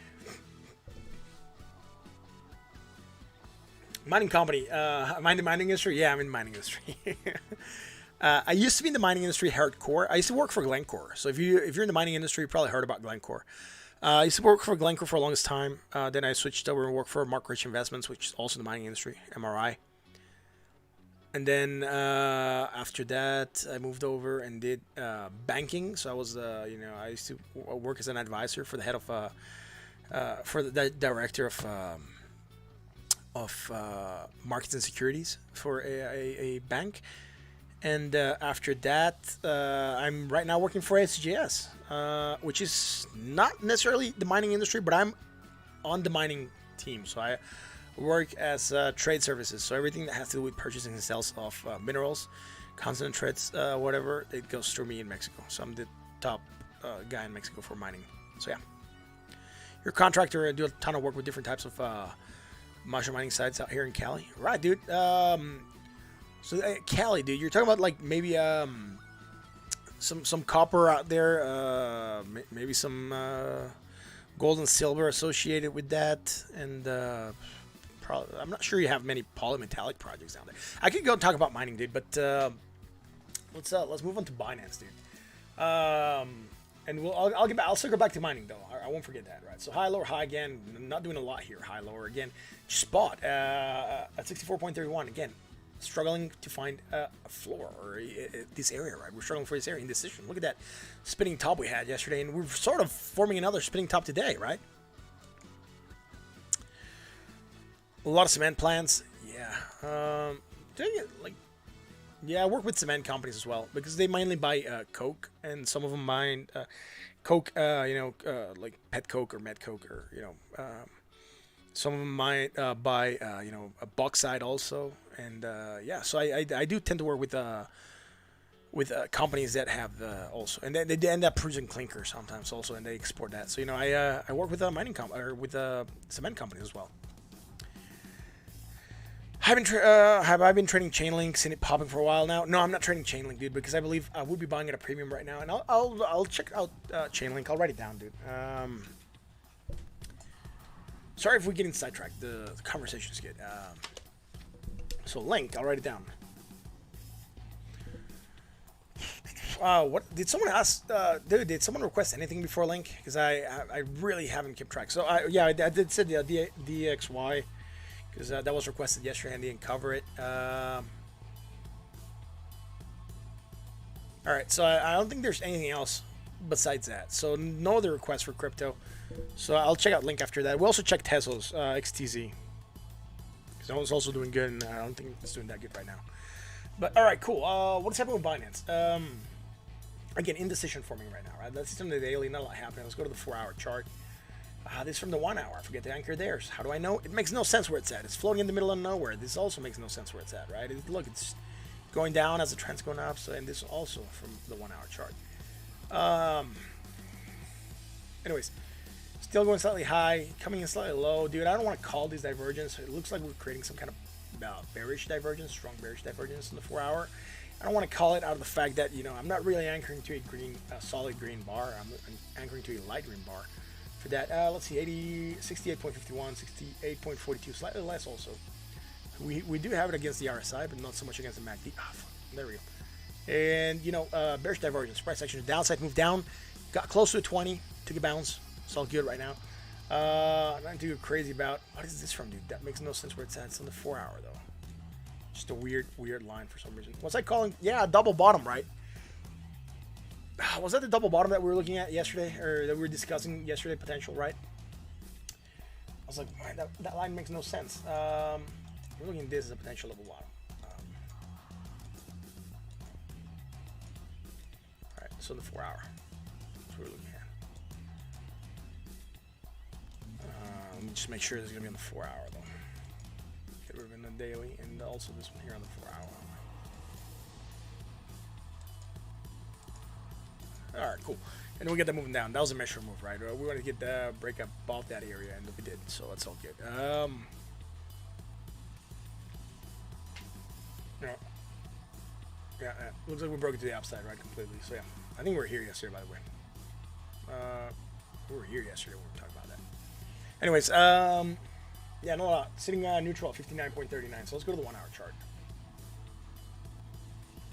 Mining company, mining industry. Yeah, I'm in the mining industry. I used to be in the mining industry hardcore. I used to work for Glencore. So if you're in the mining industry, you probably heard about Glencore. I used to work for Glencore for the longest time. Then I switched over and worked for Mark Rich Investments, which is also in the mining industry, MRI. And then after that, I moved over and did banking. So I was, I used to work as an advisor for the head of, for the director of markets and securities for a bank. And after that, I'm right now working for SGS, which is not necessarily the mining industry, but I'm on the mining team. So I work as trade services. So everything that has to do with purchasing and sales of minerals, concentrates, whatever, it goes through me in Mexico. So I'm the top guy in Mexico for mining. So yeah, you're a contractor. I do a ton of work with different types of mushroom mining sites out here in Cali. Right, dude. So Cali, dude, you're talking about like maybe some copper out there, maybe some gold and silver associated with that, and probably I'm not sure you have many polymetallic projects down there. I could go talk about mining, dude, but let's move on to Binance, dude. And I'll circle back to mining though. I won't forget that, right? So high, lower, high again. I'm not doing a lot here. High, lower again. Spot at 64.31 again. Struggling to find a floor or this area, right? We're struggling for this area indecision. Look at that spinning top we had yesterday, and we're sort of forming another spinning top today, right? A lot of cement plants, yeah. I work with cement companies as well because they mainly buy coke, and some of them mine coke, like pet coke or met coke, or some of them might buy a bauxite also. And so I do tend to work with companies that have also, and they end up producing clinker sometimes also, and they export that. So I work with a mining or with a cement companies as well. Have I been trading Chainlink? Seen it popping for a while now? No, I'm not trading Chainlink, dude, because I believe I would be buying at a premium right now, and I'll check out Chainlink. I'll write it down, dude. Sorry if we're getting sidetracked. The conversation's good. So Link, I'll write it down. What did someone ask? Dude, did someone request anything before Link? Because I really haven't kept track. So I did say the DXY because that was requested yesterday and didn't cover it. All right, so I don't think there's anything else besides that. So no other requests for crypto. So I'll check out Link after that. We'll also check Tesla's XTZ. That was also doing good, and I don't think it's doing that good right now. But all right, cool. What's happening with Binance? Again, indecision forming right now, right? Let's see some of the daily. Not a lot happening. Let's go to the 4-hour chart. This is from the 1 hour. I forget the anchor there. So how do I know? It makes no sense where it's at. It's floating in the middle of nowhere. This also makes no sense where it's at, right? Look, it's going down as the trend's going up. So, and this also from the 1 hour chart. Anyways. Still going slightly high, coming in slightly low. Dude, I don't want to call these divergence. It looks like we're creating some kind of bearish divergence, strong bearish divergence in the 4 hour. I don't want to call it out of the fact that, I'm not really anchoring to a solid green bar. I'm anchoring to a light green bar for that. Let's see, 68.51, 68.42, slightly less also. We do have it against the RSI, but not so much against the MACD. There we go. And, you know, bearish divergence, price action, downside move down, got close to a 20, took a bounce. It's all good right now. Nothing to go crazy about. What is this from, dude? That makes no sense where it's at. It's on the 4 hour, though. Just a weird line for some reason. What's I calling? Yeah, double bottom, right? Was that the double bottom that we were looking at yesterday, or that we were discussing yesterday, potential, right? I was like, man, that line makes no sense. We're looking at this as a potential double bottom. Alright, so the 4 hour. That's what we're looking at. Let me just make sure this is going to be on the 4 hour, though. Get rid of the daily, and also this one here on the 4 hour. Alright, cool. And we get that moving down. That was a measure move, right? We want to get the break up above that area, and we did, so that's all good. Yeah, looks like we broke it to the upside, right, completely. So yeah, I think we were here yesterday, by the way. We were here yesterday when we were talking about that. Anyways, yeah, no, sitting neutral at 59.39. So let's go to the 1 hour chart.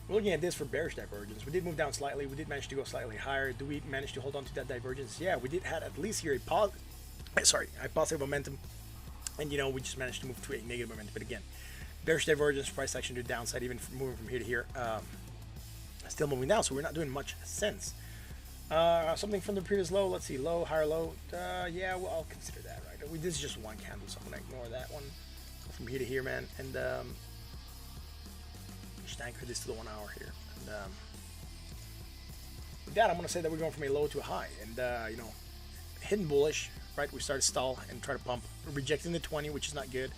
We're looking at this for bearish divergence. We did move down slightly. We did manage to go slightly higher. Do we manage to hold on to that divergence? Yeah, we did have at least here a positive momentum. And, you know, we just managed to move to a negative momentum. But again, bearish divergence, price action to the downside, even moving from here to here. Still moving down, so we're not doing much sense. Something from the previous low. Let's see, low, higher low. Yeah, well, I'll consider that, right? This is just one candle, so I'm going to ignore that one. From here to here, man. And just anchor this to the 1 hour here. And with that, I'm going to say that we're going from a low to a high. And, you know, hidden bullish, right? We started to stall and try to pump. We're rejecting the 20, which is not good.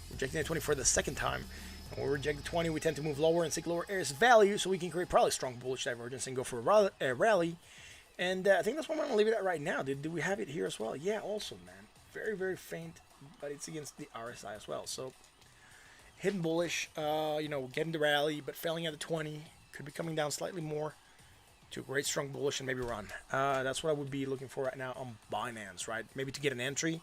Rejecting the 20 for the second time. And when we reject the 20, we tend to move lower and seek lower areas of value, so we can create probably strong bullish divergence and go for a rally. And I think that's what I'm going to leave it at right now. Did we have it here as well? Yeah, also, man. Very, very faint, but it's against the RSI as well. So, hidden bullish, you know, getting the rally, but failing at the 20. Could be coming down slightly more to a great strong bullish and maybe run. That's what I would be looking for right now on Binance, right? Maybe to get an entry.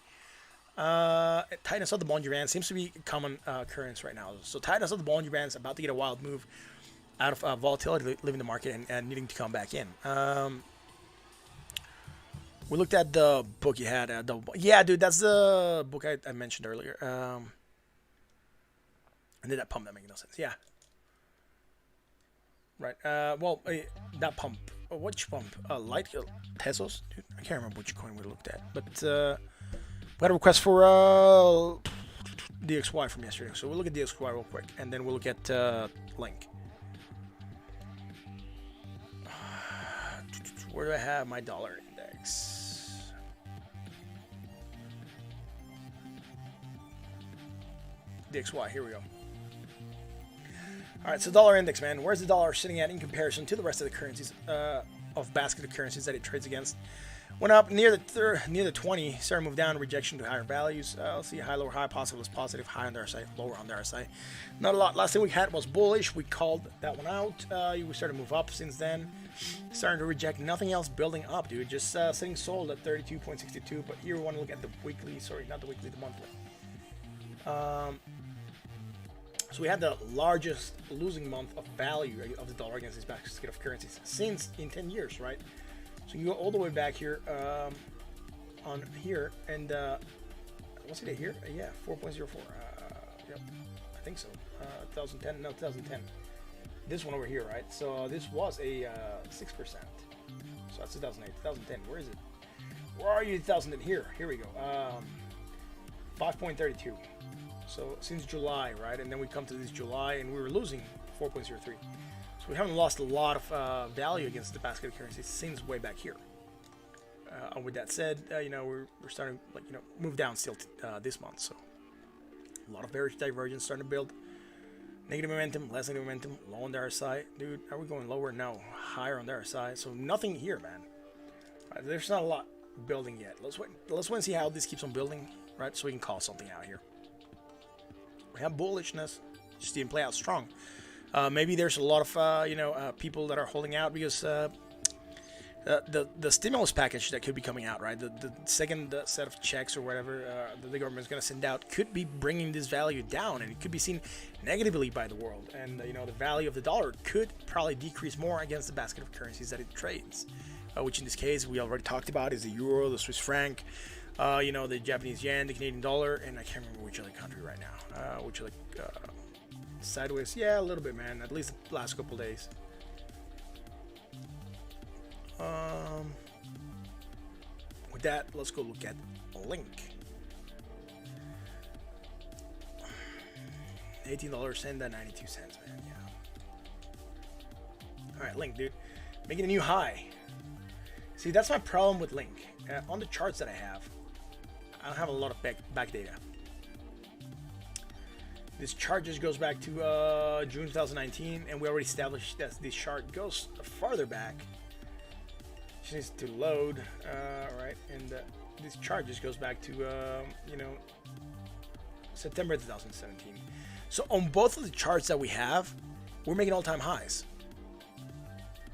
Tightness of the Bollinger Band seems to be a common occurrence right now. So tightness of the Bollinger Band is about to get a wild move out of volatility leaving the market and needing to come back in. We looked at the book you had. Yeah, dude, that's the book I mentioned earlier. And did that pump? That make no sense. Yeah. Right. Well, that pump. Which pump? Light Tesos? Dude, I can't remember which coin we looked at. But we got a request for DXY from yesterday. So we'll look at DXY real quick. And then we'll look at Link. Where do I have my dollar index? DXY, here we go. Alright, so dollar index, man. Where's the dollar sitting at in comparison to the rest of the currencies of basket of currencies that it trades against? Went up near the 20, started to move down, rejection to higher values. Let's see, high, lower, high, possible is positive, high on the RSI, lower on the RSI. Not a lot. Last thing we had was bullish. We called that one out. We started to move up since then. Starting to reject. Nothing else building up, dude. Just sitting sold at 32.62. But here we want to look at the weekly. Sorry, not the weekly, the monthly. So we had the largest losing month of value of the dollar against this basket of currencies since in 10 years, right? So you go all the way back here on here, and what's it here? Yeah, 4.04. Yep, I think so. 2010, no, 2010. This one over here, right? So this was a 6%. So that's 2008, 2010. Where is it? Where are you? 2010. Here we go. 5.32. So since July, right? And then we come to this July, and we were losing 4.03. So we haven't lost a lot of value against the basket of currencies since way back here. And with that said, you know, we're starting, like, you know, move down still this month. So a lot of bearish divergence starting to build. Negative momentum, less negative momentum, low on the RSI. Dude, are we going lower? No, higher on the RSI. So nothing here, man. There's not a lot building yet. Let's wait and see how this keeps on building, right? So we can call something out here. We have bullishness, just didn't play out strong. Maybe there's a lot of you know, people that are holding out because the stimulus package that could be coming out, right? The second set of checks or whatever that the government is going to send out could be bringing this value down, and it could be seen negatively by the world. And the value of the dollar could probably decrease more against the basket of currencies that it trades, which in this case we already talked about is the euro, the Swiss franc, the Japanese yen, the Canadian dollar, and I can't remember which other country right now. Which other sideways? Yeah, a little bit, man. At least the last couple days. With that, let's go look at Link. $18 and 92 cents, man. Yeah. All right, Link, dude, making a new high. See, that's my problem with Link. On the charts that I don't have a lot of back data. This chart just goes back to June 2019, and we already established that this chart goes farther back. Just needs to load, right? And this chart just goes back to September 2017. So on both of the charts that we have, we're making all-time highs.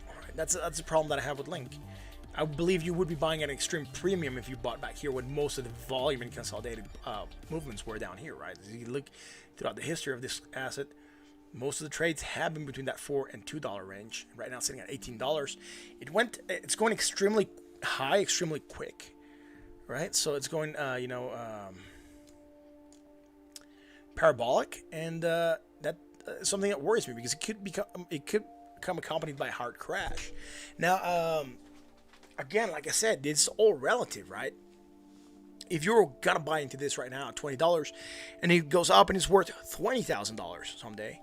All right, that's a problem that I have with Link. I believe you would be buying at an extreme premium if you bought back here when most of the volume and consolidated movements were down here, right? As you look throughout the history of this asset, most of the trades have been between that $4 and $2 range. Right now, sitting at $18. It's going extremely high, extremely quick, right? So it's going, parabolic, and that is something that worries me because it could become accompanied by a hard crash. Now, again, like I said, it's all relative, right? If you're gonna buy into this right now at $20 and it goes up and it's worth $20,000 someday,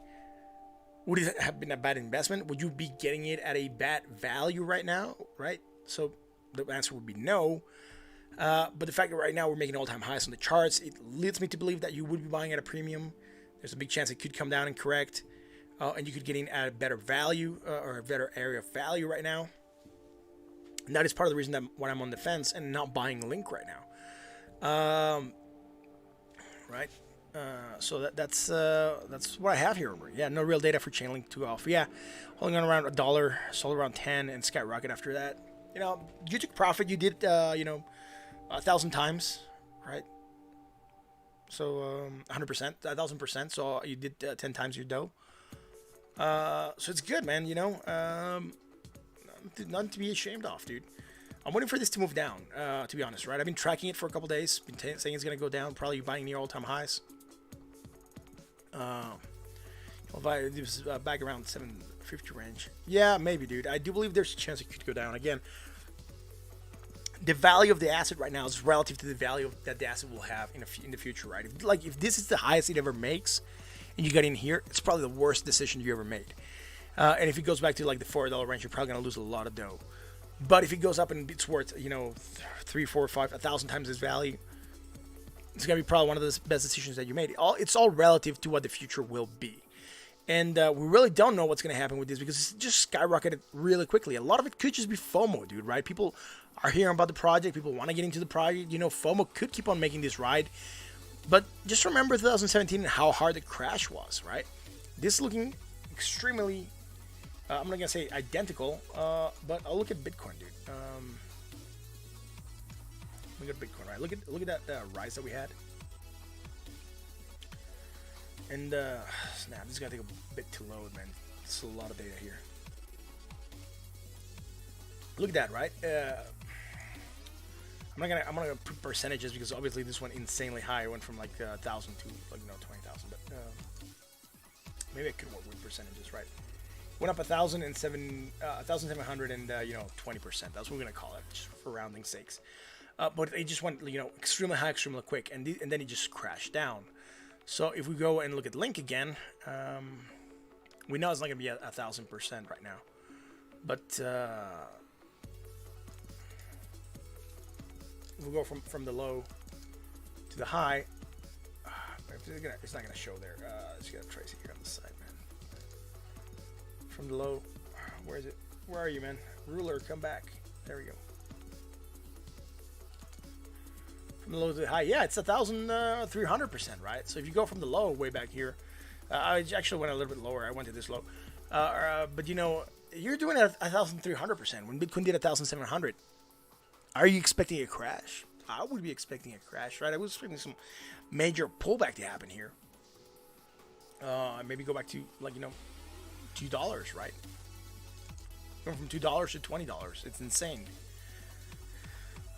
would it have been a bad investment? Would you be getting it at a bad value right now, right? So the answer would be no. But the fact that right now we're making all-time highs on the charts, it leads me to believe that you would be buying at a premium. There's a big chance it could come down and correct, and you could get in at a better value or a better area of value right now. And that is part of the reason why I'm on the fence and not buying Link right now. Right? So that's what I have here. Yeah, no real data for Chainlink 2 off. Yeah, holding on around $1, sold around 10, and skyrocket after that. You took profit. You did 1,000 times, right? So 100%, 1,000%. So you did 10 times your dough. So it's good, man. Nothing to be ashamed of, dude. I'm waiting for this to move down, to be honest, right? I've been tracking it for a couple days, been saying it's going to go down, probably buying near all-time highs. It was back around 750 range. Yeah, maybe, dude. I do believe there's a chance it could go down. Again, the value of the asset right now is relative to the value that the asset will have in the future, right? If this is the highest it ever makes, and you got in here, it's probably the worst decision you ever made. And if it goes back to like the $4 range, you're probably gonna lose a lot of dough. But if it goes up and it's worth 3, 4, 5, 1,000 times its value, it's gonna be probably one of the best decisions that you made. It's all relative to what the future will be. And we really don't know what's gonna happen with this because it's just skyrocketed really quickly. A lot of it could just be FOMO, dude. Right? People are hearing about the project. People want to get into the project. FOMO could keep on making this ride. But just remember 2017 and how hard the crash was, right? This is looking extremely. I'm not gonna say identical, but I'll look at Bitcoin, dude. Look at Bitcoin, right? Look at that rise that we had. And snap, this is gonna take a bit to load, man. It's a lot of data here. Look at that, right? I'm not gonna put percentages because obviously this went insanely high. It went from like 1,000 to 20,000, but maybe I could work with percentages, right? Went up 1,700 and 20%. That's what we're gonna call it, just for rounding sakes. But it just went extremely high, extremely quick, and then it just crashed down. So if we go and look at Link again, we know it's not gonna be 1,000% right now, but we'll go from the low to the high. It's not gonna show there. Just gotta trace it here on the side, man. From the low, where is it? Where are you, man? Ruler, come back. There we go. From the low to the high, yeah, it's 1,300%, right? So if you go from the low way back here, I actually went a little bit lower. I went to this low, but you're doing it at 1,300% when Bitcoin did 1,700. Are you expecting a crash? I would be expecting a crash, right? I was expecting some major pullback to happen here. Maybe go back to like $2, right? Going from $2 to $20. It's insane.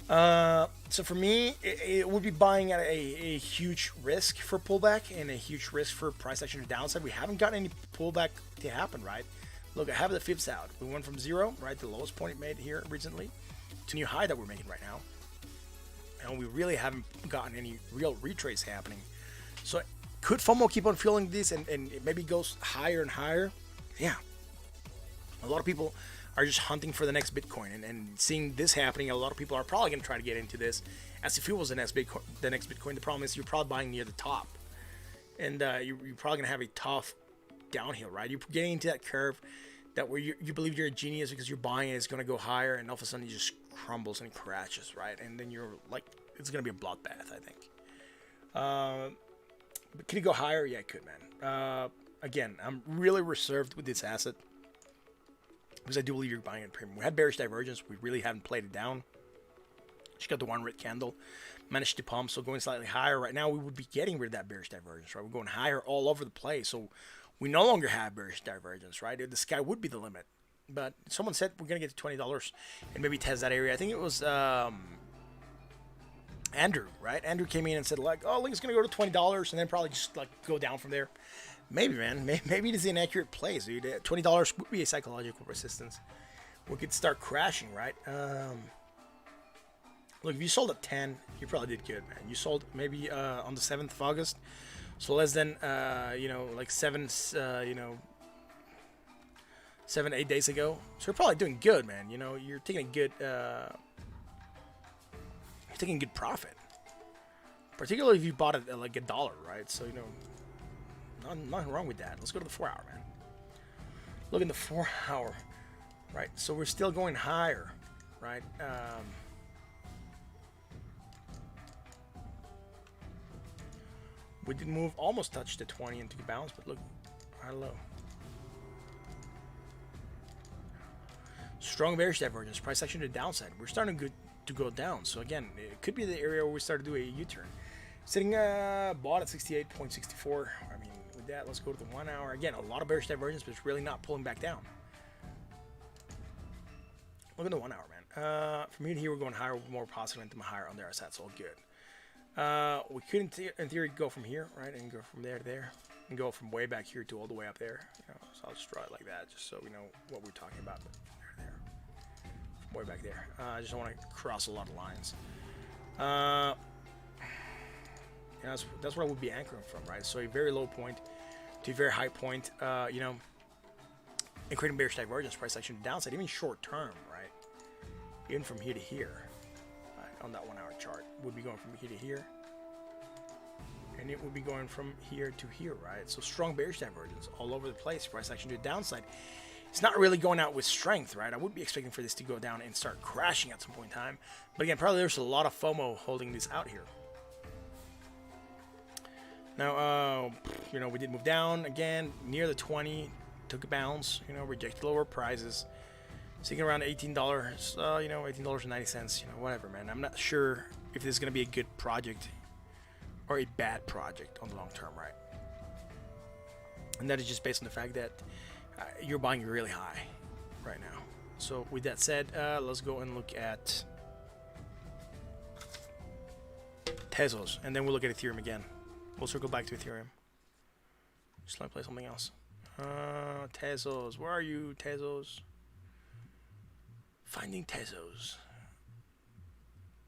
So for me, it would be buying at a huge risk for pullback and a huge risk for price action to downside. We haven't gotten any pullback to happen, right? Look, I have the fibs out. We went from 0, right, the lowest point it made here recently, to new high that we're making right now. And we really haven't gotten any real retrace happening. So could FOMO keep on fueling this and it maybe goes higher and higher? Yeah. A lot of people are just hunting for the next Bitcoin and seeing this happening. A lot of people are probably going to try to get into this as if it was the next Bitcoin. The problem is you're probably buying near the top, and you're probably going to have a tough downhill, right? You're getting into that curve that where you believe you're a genius because you're buying it, it's going to go higher, and all of a sudden it just crumbles and crashes, right? And then you're like, it's going to be a bloodbath, I think. But could it go higher? Yeah, it could, man. Again, I'm really reserved with this asset because I do believe you're buying it premium. We had bearish divergence. We really haven't played it down. Just got the one red candle. Managed to pump, so going slightly higher. Right now, we would be getting rid of that bearish divergence, right? We're going higher all over the place, so we no longer have bearish divergence, right? The sky would be the limit. But someone said we're going to get to $20 and maybe test that area. I think it was Andrew, right? Andrew came in and said, like, oh, Link's going to go to $20 and then probably just, like, go down from there. Maybe, man. Maybe it is an accurate place, dude. $20 would be a psychological resistance. We could start crashing, right? Look, if you sold at 10, you probably did good, man. You sold maybe on the 7th of August. So less than, like 7-8 days ago. So you're probably doing good, man. You're taking a good, good profit. Particularly if you bought it at like $1, right? So, nothing wrong with that. Let's go to the 4-hour, man. Look in the 4-hour, right? So we're still going higher, right? We did move, almost touched the 20 and took a bounce, but look, right low. Strong bearish divergence, price action to the downside. We're starting to go down. So again, it could be the area where we start to do a U-turn. Sitting bought at 68.64. I mean, with that, let's go to the 1-hour. Again, a lot of bearish divergence, but it's really not pulling back down. Look at the 1-hour, man. From here to here, we're going higher, more positive, and higher on there. So that's all good. We could, in theory, go from here, right, and go from there to there, and go from way back here to all the way up there. So I'll just draw it like that, just so we know what we're talking about. There, from way back there. I just don't want to cross a lot of lines. That's where I would be anchoring from, right? So a very low point to a very high point, and creating bearish divergence, price action to downside, even short term, right? Even from here to here. On that 1-hour chart, would be going from here to here, and it would be going from here to here, right? So strong bearish divergence all over the place. Price action to the downside. It's not really going out with strength, right? I would be expecting for this to go down and start crashing at some point in time, but again, probably there's a lot of FOMO holding this out here. Now, we did move down again near the 20, took a bounce, rejected lower prices. Sitting around $18, $18.90, whatever, man. I'm not sure if this is going to be a good project or a bad project on the long term, right? And that is just based on the fact that you're buying really high right now. So with that said, let's go and look at Tezos, and then we'll look at Ethereum again. We'll circle back to Ethereum. Just let me play something else. Tezos, where are you, Tezos? Finding Tezos.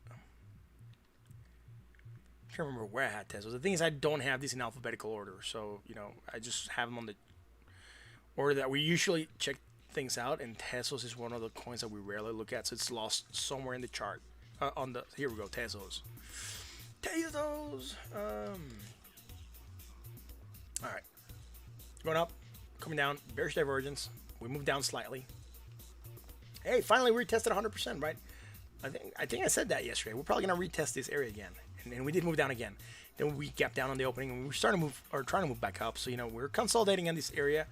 I can't remember where I had Tezos. The thing is, I don't have these in alphabetical order, so I just have them on the order that we usually check things out. And Tezos is one of the coins that we rarely look at, so it's lost somewhere in the chart. Here we go, Tezos. Tezos. All right, going up, coming down, bearish divergence. We move down slightly. Hey, finally we retested 100%, right? I think I said that yesterday. We're probably gonna retest this area again, And we did move down again. Then we gapped down on the opening, and we were starting to move, or trying to move back up. So, you know, we're consolidating in this area.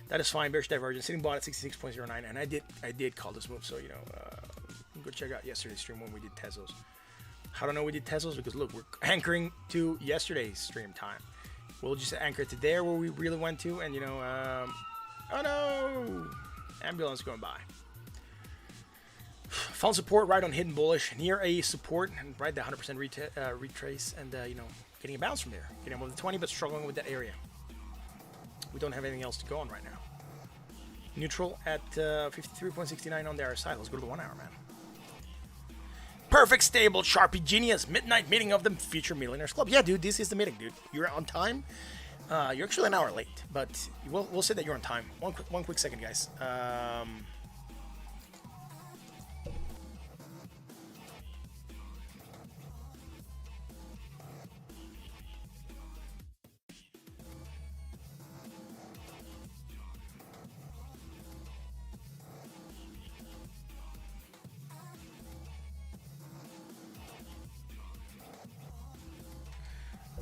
That is fine. Bearish divergence, sitting bought at 66.09, and I did call this move. So, you know, go check out yesterday's stream when we did Tezos. How do I know we did Tezos? Because look, we're anchoring to yesterday's stream time. We'll just anchor to there where we really went to, and you know, oh no, ambulance going by. Found support right on hidden bullish near a support, and right the 100% retrace, and you know, getting a bounce from there. Getting above the 20, but struggling with that area. We don't have anything else to go on right now. Neutral at 53.69 on the RSI. Let's go to the 1 hour, man. Perfect, stable, Sharpie, genius, midnight meeting of the Future Millionaires Club. Yeah, dude, this is the meeting, dude. You're on time. You're actually an hour late, but we'll say that you're on time. One quick second, guys.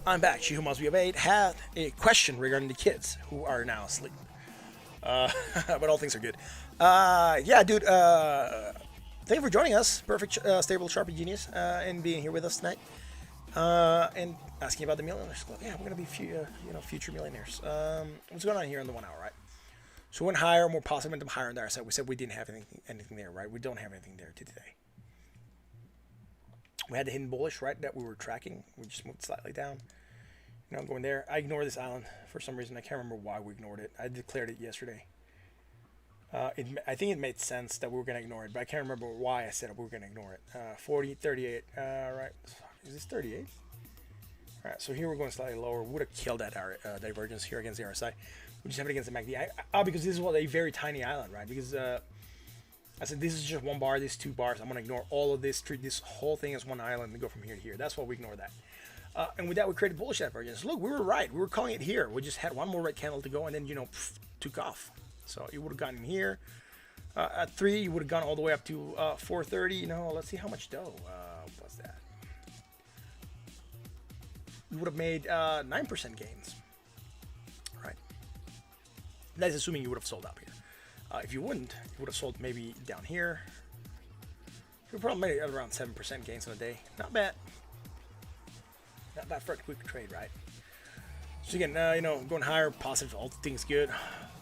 I'm back. She who must be obeyed had a question regarding the kids who are now asleep. But all things are good. Yeah, dude. Thank you for joining us. Perfect, stable, Sharpie genius, and being here with us tonight. And asking about the Millionaires Club. Yeah, we're gonna be future millionaires. What's going on here in the 1 hour, right? So we went higher, more positive momentum, higher on the other side. We said we didn't have anything there, right? We don't have anything there today. We had the hidden bullish, right, that we were tracking. We just moved slightly down. You know, I'm going there. I ignored this island for some reason. I can't remember why we ignored it. I declared it yesterday. I think it made sense that we were going to ignore it, but I can't remember why I said we were going to ignore it. 40, 38. Right. Is this 38? All right, so here we're going slightly lower. Would have killed that divergence here against the RSI. We just have it against the MACD. Because this is a very tiny island, right? Because I said this is just one bar, this 2 bars. I'm going to ignore all of this, treat this whole thing as one island and go from here to here. That's why we ignore that. And with that, we created bullish divergence. Look, we were right. We were calling it here. We just had one more red candle to go, and then, you know, took off. So it would have gotten here. At 3, you would have gone all the way up to 430. You know, let's see how much dough was that. You would have made 9% gains. Right. That's assuming you would have sold up here. If you wouldn't, you would have sold maybe down here. You probably made around 7% gains in a day. Not bad. Not bad for a quick trade, right? So again, you know, going higher, positive, all things good.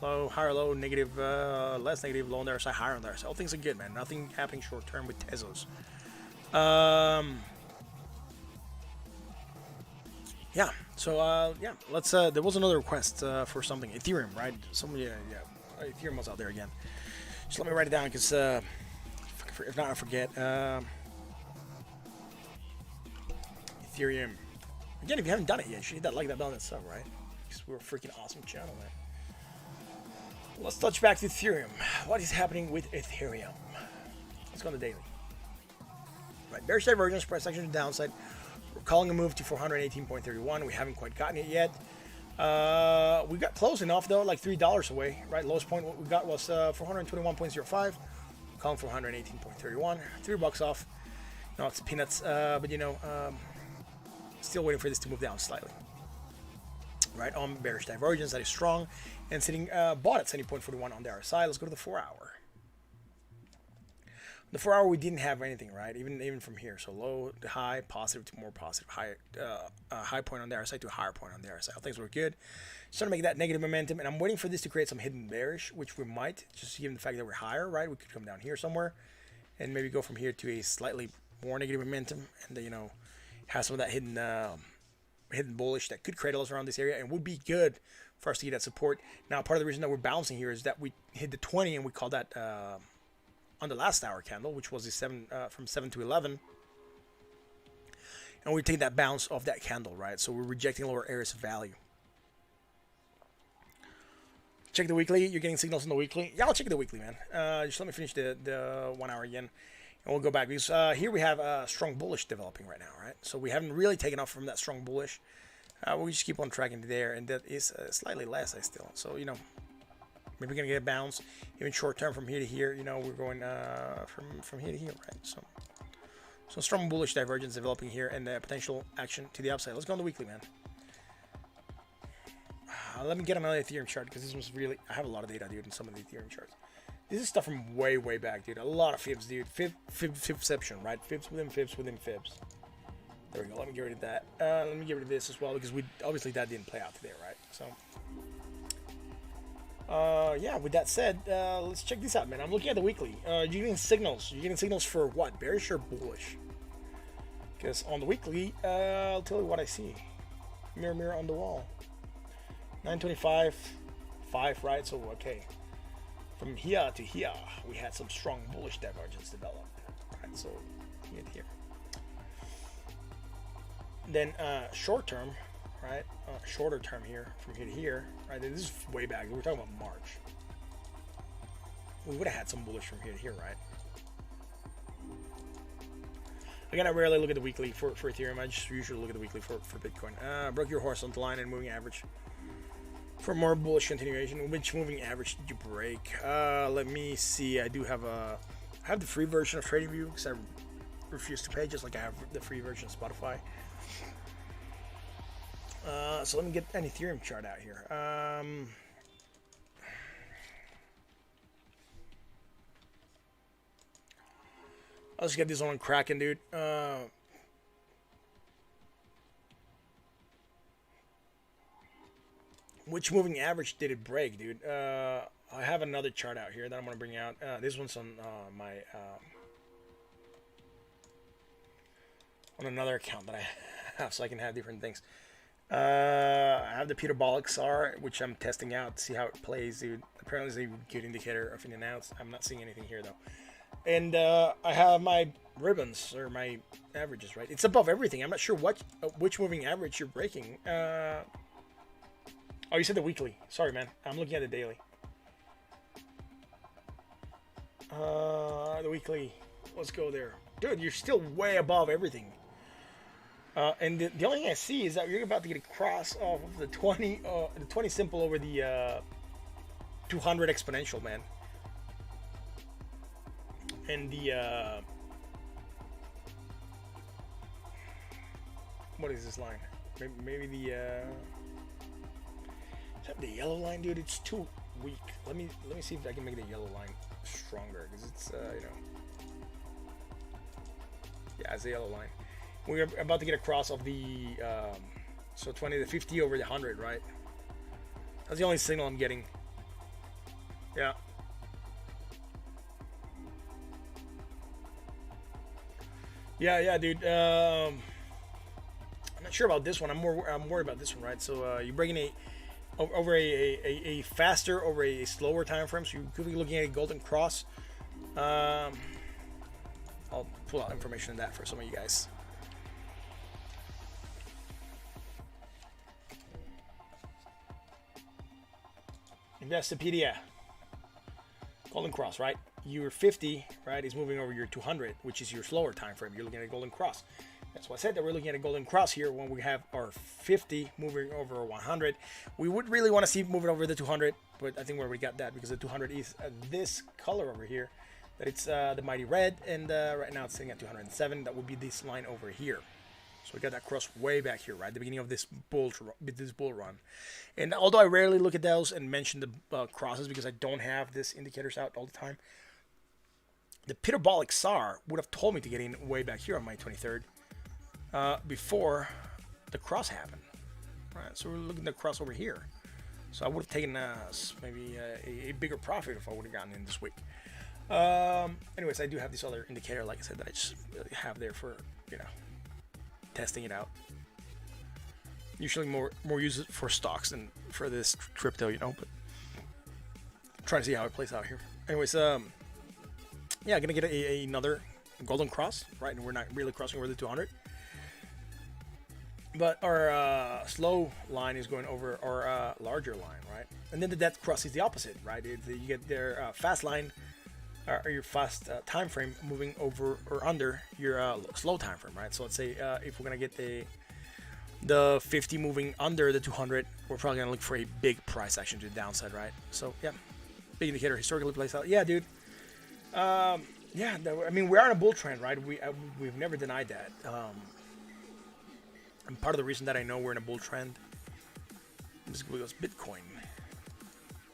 Low, higher, low, negative, less negative, low on their side, higher on their side. All things are good, man. Nothing happening short term with Tezos. Yeah. So yeah, let's. There was another request for something. Ethereum, right? Somebody, yeah. Ethereum was out there again. Just let me write it down because if not, I forget. Ethereum. Again, if you haven't done it yet, you should hit that like, that bell, and that sub, right? Because we're a freaking awesome channel, man. Let's touch back to Ethereum. What is happening with Ethereum? Let's go on the daily. Right, bearish divergence, price action to the downside. We're calling a move to 418.31. We haven't quite gotten it yet. We got close enough though, like $3 away, right? Lowest point what we got was 421.05. Calling for 118.31. $3 off. No, it's peanuts, but you know, still waiting for this to move down slightly. Right, on bearish divergence, that is strong, and sitting bought at 70.41 on the RSI. Let's go to the 4 hour. The 4 hour, we didn't have anything, right? Even from here, so low to high, positive to more positive, high point on the RSI to a higher point on the RSI. Things were good. Starting to make that negative momentum, and I'm waiting for this to create some hidden bearish, which we might, just given the fact that we're higher, right? We could come down here somewhere, and maybe go from here to a slightly more negative momentum, and you know, have some of that hidden bullish that could create a loss around this area, and would be good for us to get that support. Now, part of the reason that we're bouncing here is that we hit the 20, and we called that on the last hour candle, which was the from 7 to 11, and we're taking that bounce off that candle, right? So we're rejecting lower areas of value. Check the weekly. You're getting signals on the weekly. Yeah, I'll check the weekly, man. Just let me finish the 1 hour again, and we'll go back, because here we have a strong bullish developing right now, right? So we haven't really taken off from that strong bullish. We just keep on tracking there, and that is slightly less, so, you know, maybe we're gonna get a bounce even short term from here to here. You know, we're going from here to here, right? So So strong bullish divergence developing here and the potential action to the upside. Let's go on the weekly, man. Let me get another Ethereum chart because this was really... I have a lot of data, dude, in some of the Ethereum charts. This is stuff from way, way back, dude. A lot of fibs, dude. Fibception, right? Fibs within fibs within fibs. There we go. Let me get rid of that. Let me get rid of this as well because we obviously that didn't play out today, right? So... yeah, with that said, let's check this out, man. I'm looking at the weekly. You're getting signals. You're getting signals for what? Bearish or bullish? Because on the weekly, I'll tell you what I see. Mirror, mirror on the wall. 925, 5, right? So, okay. From here to here, we had some strong bullish divergence develop. Right, so, here. Then, short term, right? Shorter term here, from here to here, right? This is way back. We're talking about March. We would have had some bullish from here to here, right? Again, I rarely look at the weekly for Ethereum. I just usually look at the weekly for Bitcoin. Broke your horizontal line and moving average. For more bullish continuation, which moving average did you break? Let me see. I have the free version of TradingView because I refuse to pay, just like I have the free version of Spotify. So let me get an Ethereum chart out here. Let's get this one cracking, dude. Which moving average did it break, dude? I have another chart out here that I'm going to bring out. This one's on my... on another account that I have, so I can have different things. I have the Parabolic SAR, which I'm testing out to see how it plays, dude. Apparently it's a good indicator of in and outs. I'm not seeing anything here, though. And I have my ribbons, or my averages, right? It's above everything. I'm not sure which moving average you're breaking. Oh, you said the weekly. Sorry, man. I'm looking at the daily. The weekly. Let's go there. Dude, you're still way above everything. And the only thing I see is that you're about to get a cross off of the 20 simple over the 200 exponential, man. And the what is this line? Maybe the is that the yellow line, dude? It's too weak. Let me see if I can make the yellow line stronger because it's you know, yeah, it's the yellow line. We're about to get a cross of the so 20 to 50 over the 100, right? That's the only signal I'm getting. Yeah. Yeah, dude. I'm not sure about this one. I'm worried about this one, right? So you're breaking over a faster over a slower time frame. So you could be looking at a golden cross. I'll pull out information on that for some of you guys. Investopedia. Golden cross, right? Your 50, right, is moving over your 200, which is your slower time frame. You're looking at a golden cross. That's why I said that we're looking at a golden cross here when we have our 50 moving over 100. We would really want to see it moving over the 200, but I think we already got that because the 200 is this color over here. That it's the mighty red, and right now it's sitting at 207. That would be this line over here. So we got that cross way back here, right at the beginning of this bull run. And although I rarely look at those and mention the crosses because I don't have this indicators out all the time, the Parabolic SAR would have told me to get in way back here on May 23rd before the cross happened. Right, so we're looking at the cross over here. So I would have taken maybe a bigger profit if I would have gotten in this week. Anyways, I do have this other indicator, like I said, that I just really have there for, you know, testing it out. Usually more use it for stocks than for this crypto, you know, but I'm trying to see how it plays out here. Anyways, yeah, gonna get another golden cross, right? And we're not really crossing over the 200. But our slow line is going over our larger line, right? And then the death cross is the opposite, right? You get their fast line, or your fast time frame moving over or under your slow time frame, right? So let's say if we're gonna get the 50 moving under the 200, we're probably gonna look for a big price action to the downside, right? So yeah, big indicator historically plays out. Yeah, dude. Yeah, I mean, we are in a bull trend, right? We've never denied that. And part of the reason that I know we're in a bull trend is because Bitcoin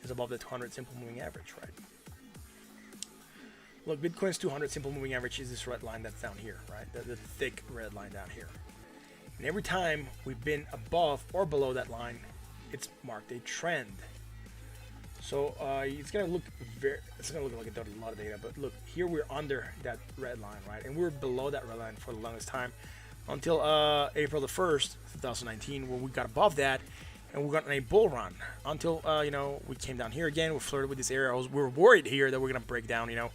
is above the 200 simple moving average, right? Look, Bitcoin's 200 simple moving average is this red line that's down here, right? The thick red line down here. And every time we've been above or below that line, it's marked a trend. So it's gonna look like a lot of data, but look, here we're under that red line, right? And we were below that red line for the longest time until April the 1st, 2019, where we got above that and we got on a bull run until we came down here again. We flirted with this area. We were worried here that we're gonna break down, And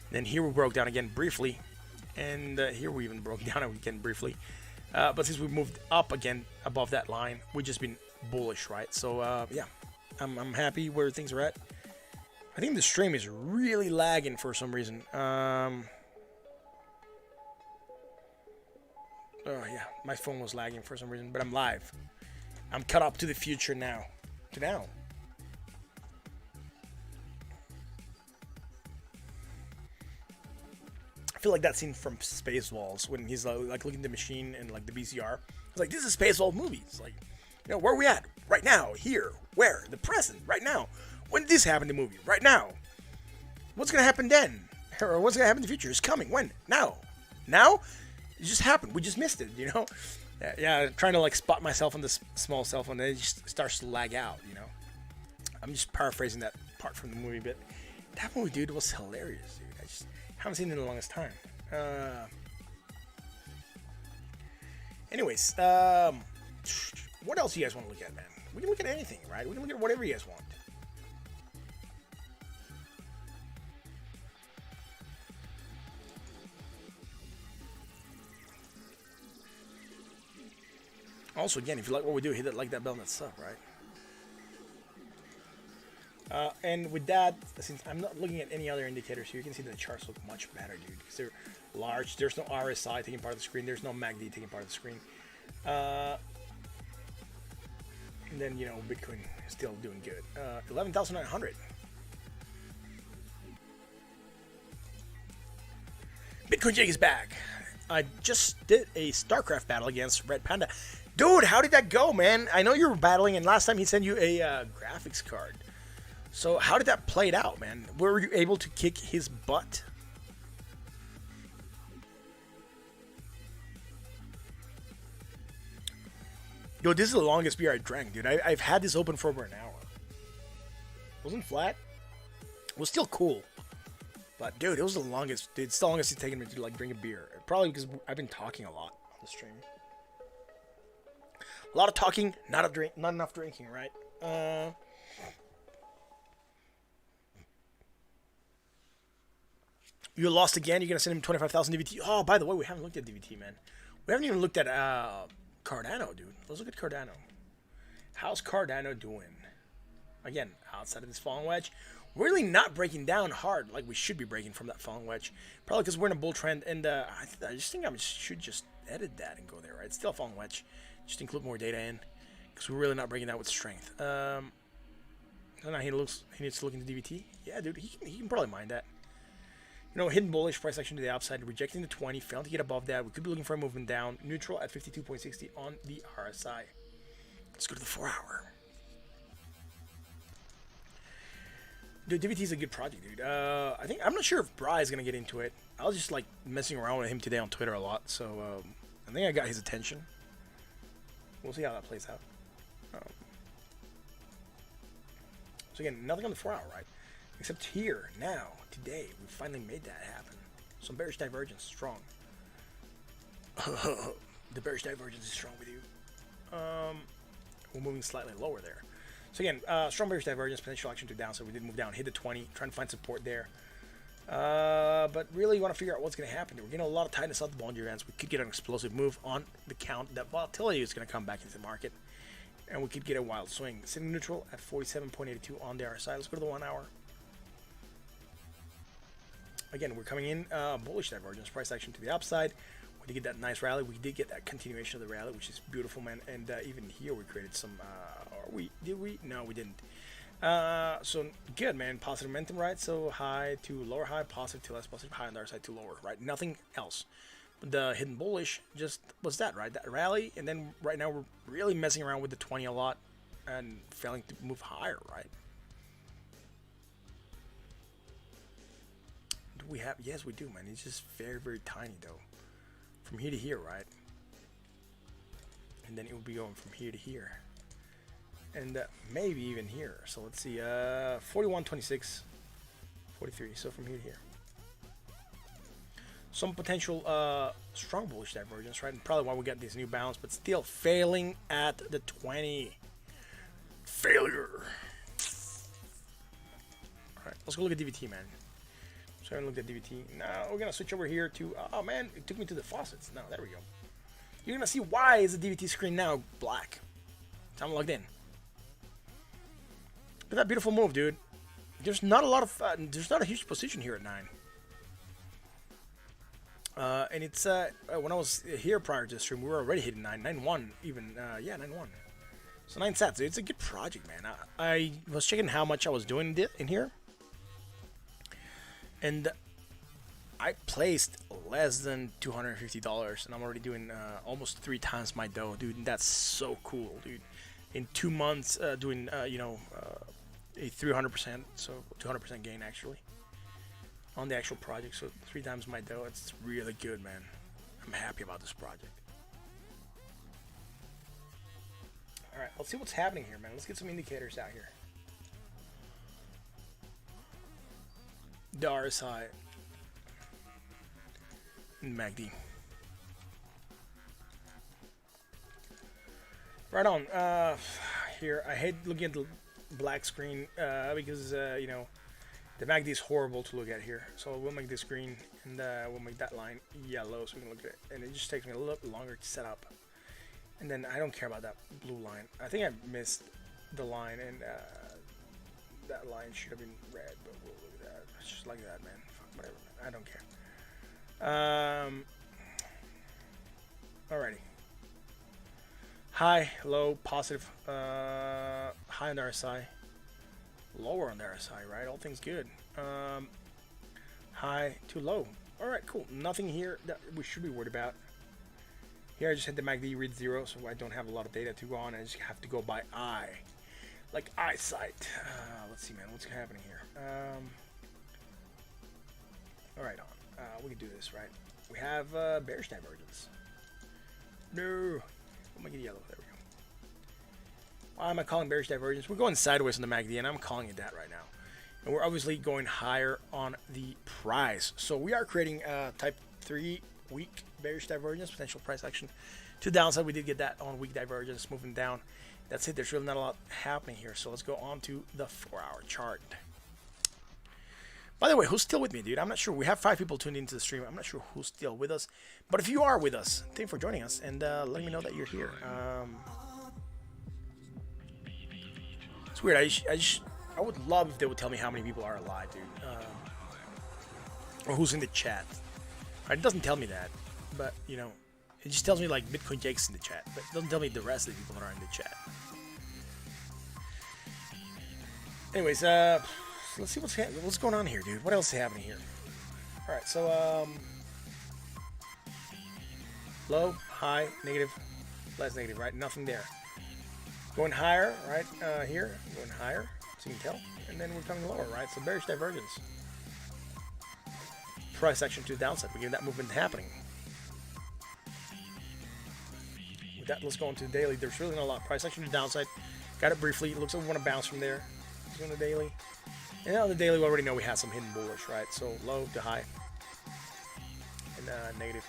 then here we broke down again briefly, and here we even broke down again briefly. But since we moved up again above that line, we've just been bullish, right? So yeah. I'm happy where things are at. I think the stream is really lagging for some reason. Oh yeah, my phone was lagging for some reason, but I'm live. I'm cut up to the future now. To now. I feel like that scene from Spaceballs when he's like looking at the machine and like the VCR. It's like, this is Spaceballs movies. Like, where are we at? Right now, here, where? The present, right now. When did this happen in the movie? Right now. What's going to happen then? Or what's going to happen in the future? It's coming. When? Now. Now? It just happened. We just missed it, Yeah, trying to like spot myself on this small cell phone, and it just starts to lag out, I'm just paraphrasing that part from the movie, but that movie, dude, was hilarious, dude. I just haven't seen it in the longest time. Anyways, what else do you guys want to look at, man? We can look at anything, right? We can look at whatever you guys want. Also, again, if you like what we do, hit that bell and that sub, right? And with that, since I'm not looking at any other indicators here, you can see that the charts look much better, dude. Because they're large. There's no RSI taking part of the screen. There's no MACD taking part of the screen. And then, Bitcoin is still doing good. 11,900. Bitcoin Jake is back. I just did a StarCraft battle against Red Panda. Dude, how did that go, man? I know you were battling, and last time he sent you a graphics card. So how did that play out, man? Were you able to kick his butt? Yo, this is the longest beer I drank, dude. I've had this open for over an hour. Wasn't flat. It was still cool. But, dude, it was the longest. Dude, it's the longest it's taken me to, drink a beer. Probably because I've been talking a lot on the stream. A lot of talking, not enough drinking, right? You lost again? You're going to send him 25,000 DVT? Oh, by the way, we haven't looked at DVT, man. We haven't even looked at Cardano, dude. Let's look at Cardano. How's Cardano doing? Again, outside of this falling wedge. We're really not breaking down hard like we should be breaking from that falling wedge. Probably because we're in a bull trend, and I just think I should just edit that and go there, right? It's still a falling wedge. Just include more data in, because we're really not breaking that with strength. So now he needs to look into DVT. Yeah, dude, he can probably mind that. Hidden bullish price action to the upside, rejecting the 20, failing to get above that. We could be looking for a movement down. Neutral at 52.60 on the RSI. Let's go to the 4-hour. Dude, DVT is a good project, dude. I'm not sure if Bry is gonna get into it. I was just messing around with him today on Twitter a lot, so I think I got his attention. We'll see how that plays out. So again, nothing on the 4-hour, right? Except here, now, today, we finally made that happen. Some bearish divergence, strong. The bearish divergence is strong with you. We're moving slightly lower there. So again, strong bearish divergence, potential action to downside. We did move down, hit the 20, trying to find support there. But really, you want to figure out what's going to happen. We're getting a lot of tightness out the Bollinger Bands. We could get an explosive move on the count. That volatility is going to come back into the market. And we could get a wild swing. Sitting neutral at 47.82 on the RSI. Let's go to the 1-hour. Again, we're coming in bullish divergence, price action to the upside. We did get that nice rally. We did get that continuation of the rally, which is beautiful, man. And even here, we created some. Did we? No, we didn't. So good, man. Positive momentum, right? So high to lower high, positive to less positive, high on the other side to lower, right? Nothing else. The hidden bullish just was that, right? That rally, and then right now we're really messing around with the 20 a lot and failing to move higher, right? Do we have? Yes, we do, man. It's just very, very tiny though. From here to here, right? And then it will be going from here to here. And maybe even here. So let's see, 41, 26, 43. So from here to here. Some potential strong bullish divergence, right? And probably why we got this new bounce, but still failing at the 20. Failure. All right, let's go look at DVT, man. So I haven't looked at DVT. Now we're gonna switch over here to. Oh man, it took me to the faucets. No, there we go. You're gonna see why is the DVT screen now black. I'm logged in. Look at that beautiful move, dude. There's not a lot of. There's not a huge position here at 9. And it's when I was here prior to the stream, we were already hitting 9-1 even. Yeah, 9-1. So 9 sats. It's a good project, man. I was checking how much I was doing in here, and I placed less than $250, and I'm already doing almost 3 times my dough, dude. And that's so cool, dude. In 2 months, doing a 300%, so 200% gain actually on the actual project. So 3 times my dough. It's really good, man. I'm happy about this project. All right, let's see what's happening here, man. Let's get some indicators out here. The RSI and MACD. Right on. Here, I hate looking at the black screen because you know, the MACD is horrible to look at here. So we'll make this green and we'll make that line yellow so we can look at it. And it just takes me a little bit longer to set up. And then I don't care about that blue line. I think I missed the line, and that line should have been red, but we'll look at that. It's just like that, man. Fuck, whatever, man. I don't care. Alrighty. High, low, positive, high on the RSI, lower on the RSI, right? All things good. High to low. Alright, cool. Nothing here that we should be worried about. Here I just had the MACD read 0, so I don't have a lot of data to go on. I just have to go by eye, like eyesight. Let's see, man, what's happening here? Alright, we can do this, right? We have bearish divergence. No. We'll make it yellow. There we go. Why am I calling bearish divergence? We're going sideways on the MACD, and I'm calling it that right now. And we're obviously going higher on the price. So we are creating type 3 weak bearish divergence, potential price action to the downside. We did get that on weak divergence, moving down. That's it. There's really not a lot happening here. So let's go on to the 4-hour chart. By the way, who's still with me, dude? I'm not sure. We have 5 people tuned into the stream. I'm not sure who's still with us. But if you are with us, thank you for joining us, and let me know that you're here. It's weird. I would love if they would tell me how many people are alive, dude. Or who's in the chat. It doesn't tell me that, but, you know, it just tells me, like, Bitcoin Jake's in the chat. But it doesn't tell me the rest of the people that are in the chat. Anyways, let's see what's going on here, dude. What else is happening here? All right, so low, high, negative, less negative, right? Nothing there. Going higher, right? Here, going higher, so you can tell, and then we're coming lower, right? So bearish divergence. Price action to the downside. We get that movement happening. With that, let's go into the daily. There's really not a lot. Price action to the downside. Got it briefly. It looks like we want to bounce from there. Let's go on the daily. And on the daily, we already know we had some hidden bullish, right? So low to high. And negative.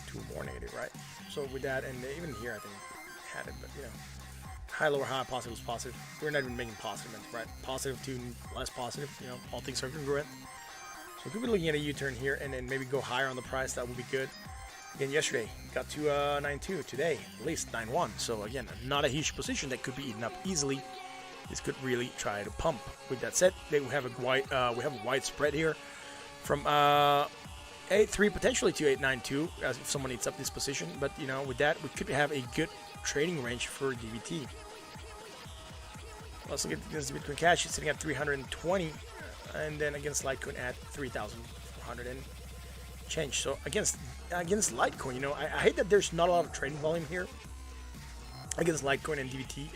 2 more negative, right? So with that, and even here, I think we had it, but you know. High, lower, high, positive was positive. We're not even making positive, right? Positive to less positive, you know, all things are congruent. So we could be looking at a U-turn here and then maybe go higher on the price. That would be good. Again, yesterday got to 9.2. Today, at least 9.1. So again, not a huge position that could be eaten up easily. This could really try to pump. With that said, we have a wide spread here from 8.3 potentially to 8.92 as if someone eats up this position. But you know, with that, we could have a good trading range for DVT. Let's look at against Bitcoin Cash. It's sitting at 320, and then against Litecoin at 3,400 and change. So against Litecoin, you know, I hate that there's not a lot of trading volume here against Litecoin and DBT,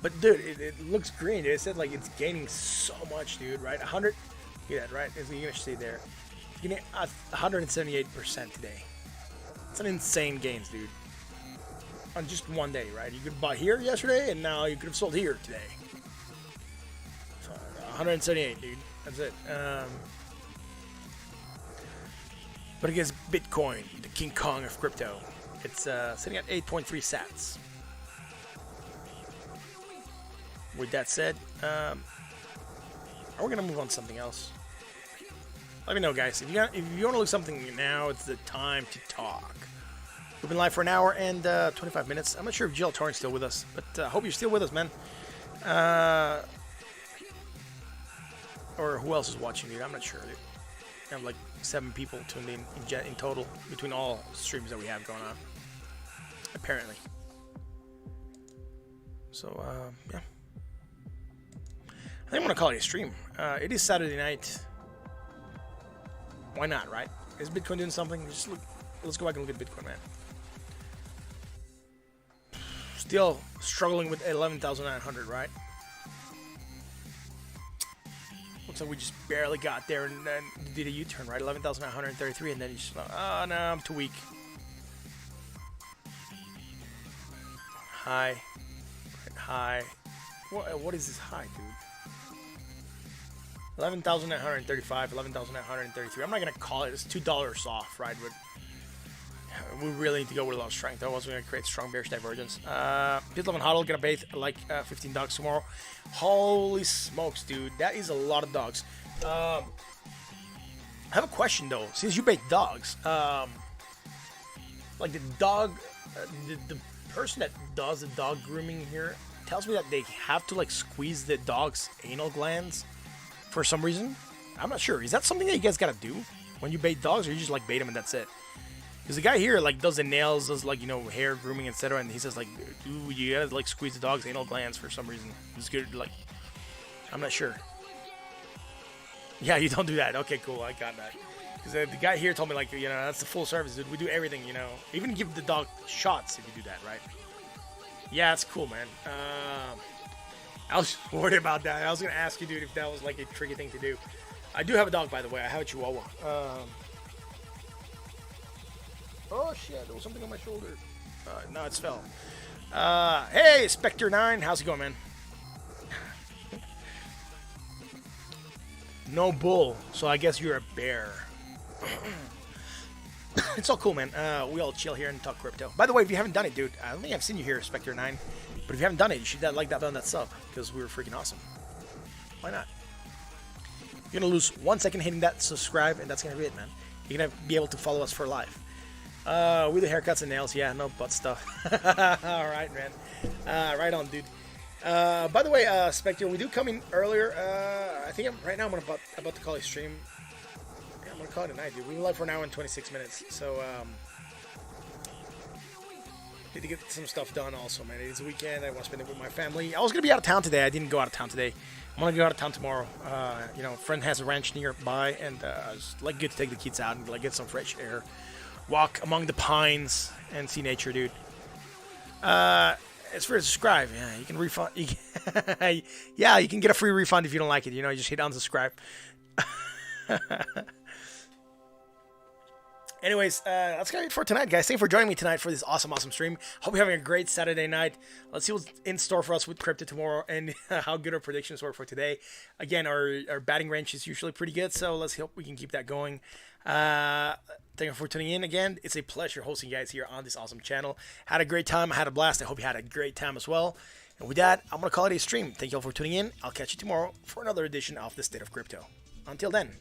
but dude, it looks green. It said like it's gaining so much, dude. Right, 100. See that, right? As you can see there, it's getting 178% today. It's an insane gains, dude. On just one day, right? You could buy here yesterday, and now you could have sold here today. So 178, dude. That's it. But against Bitcoin, the King Kong of crypto, it's sitting at 8.3 sats. With that said, are we gonna move on to something else? Let me know, guys. If you want to look something now, it's the time to talk. We've been live for an hour and 25 minutes. I'm not sure if Jill Torrent's still with us, but I hope you're still with us, man. Or who else is watching, dude? I'm not sure, dude. I have like 7 people tuned in total between all streams that we have going on, apparently. So, yeah. I think I'm going to call it a stream. It is Saturday night. Why not, right? Is Bitcoin doing something? Just look. Let's go back and look at Bitcoin, man. Still struggling with 11,900, right? Looks like we just barely got there and then did a U-turn, right? 11,933, and then you just, oh no, I'm too weak. High. High. What is this high, dude? 11,935, 11,933. I'm not going to call it. It's $2 off, right? But we really need to go with a lot of strength. Otherwise, we're going to create strong bearish divergence. Pitlov and Huddle going to bait like 15 dogs tomorrow. Holy smokes, dude. That is a lot of dogs. I have a question, though. Since you bait dogs, like the dog, the person that does the dog grooming here tells me that they have to like squeeze the dog's anal glands for some reason. I'm not sure. Is that something that you guys gotta do when you bait dogs, or you just like bait them and that's it? Because the guy here like does the nails, does like, you know, hair grooming, etc., and he says like, dude, you gotta like squeeze the dog's anal glands for some reason. It's good. Like, I'm not sure. Yeah, you don't do that. Okay, cool. I got that. Because the guy here told me like, you know, that's the full service, dude. We do everything, you know. Even give the dog shots if you do that, right? Yeah, it's cool, man. I was worried about that. I was going to ask you, dude, if that was like a tricky thing to do. I do have a dog, by the way. I have a Chihuahua. Oh, shit. There was something on my shoulder. No, it's fell. Hey, Spectre9. How's it going, man? No bull. So I guess you're a bear. It's all cool, man. We all chill here and talk crypto. By the way, if you haven't done it, dude, I don't think I've seen you here, Spectre9. But if you haven't done it, you should like that on that sub, because we were freaking awesome. Why not? You're going to lose 1 second hitting that subscribe, and that's going to be it, man. You're going to be able to follow us for life. With the haircuts and nails, yeah, no butt stuff. All right, man. Right on, dude. By the way, Spectre, we do come in earlier. I think right now I'm about to call a stream. Yeah, I'm going to call it a night, dude. We've been live for an hour and 26 minutes, so... need to get some stuff done also, man. It's a weekend. I want to spend it with my family. I was going to be out of town today. I didn't go out of town today. I'm going to go out of town tomorrow. You know, a friend has a ranch nearby, and it's like good to take the kids out and like get some fresh air. Walk among the pines and see nature, dude. As for subscribe, yeah, you can refund. Yeah, you can get a free refund if you don't like it. You know, you just hit unsubscribe. Anyways, that's gonna be it for tonight, guys. Thank you for joining me tonight for this awesome stream. Hope you're having a great Saturday night. Let's see what's in store for us with crypto tomorrow and how good our predictions were for today. Again, our batting range is usually pretty good, so let's hope we can keep that going. Thank you for tuning in again. It's a pleasure hosting you guys here on this awesome channel. Had a great time. I had a blast. I hope you had a great time as well. And with that, I'm gonna call it a stream. Thank you all for tuning in. I'll catch you tomorrow for another edition of The State of Crypto. Until then.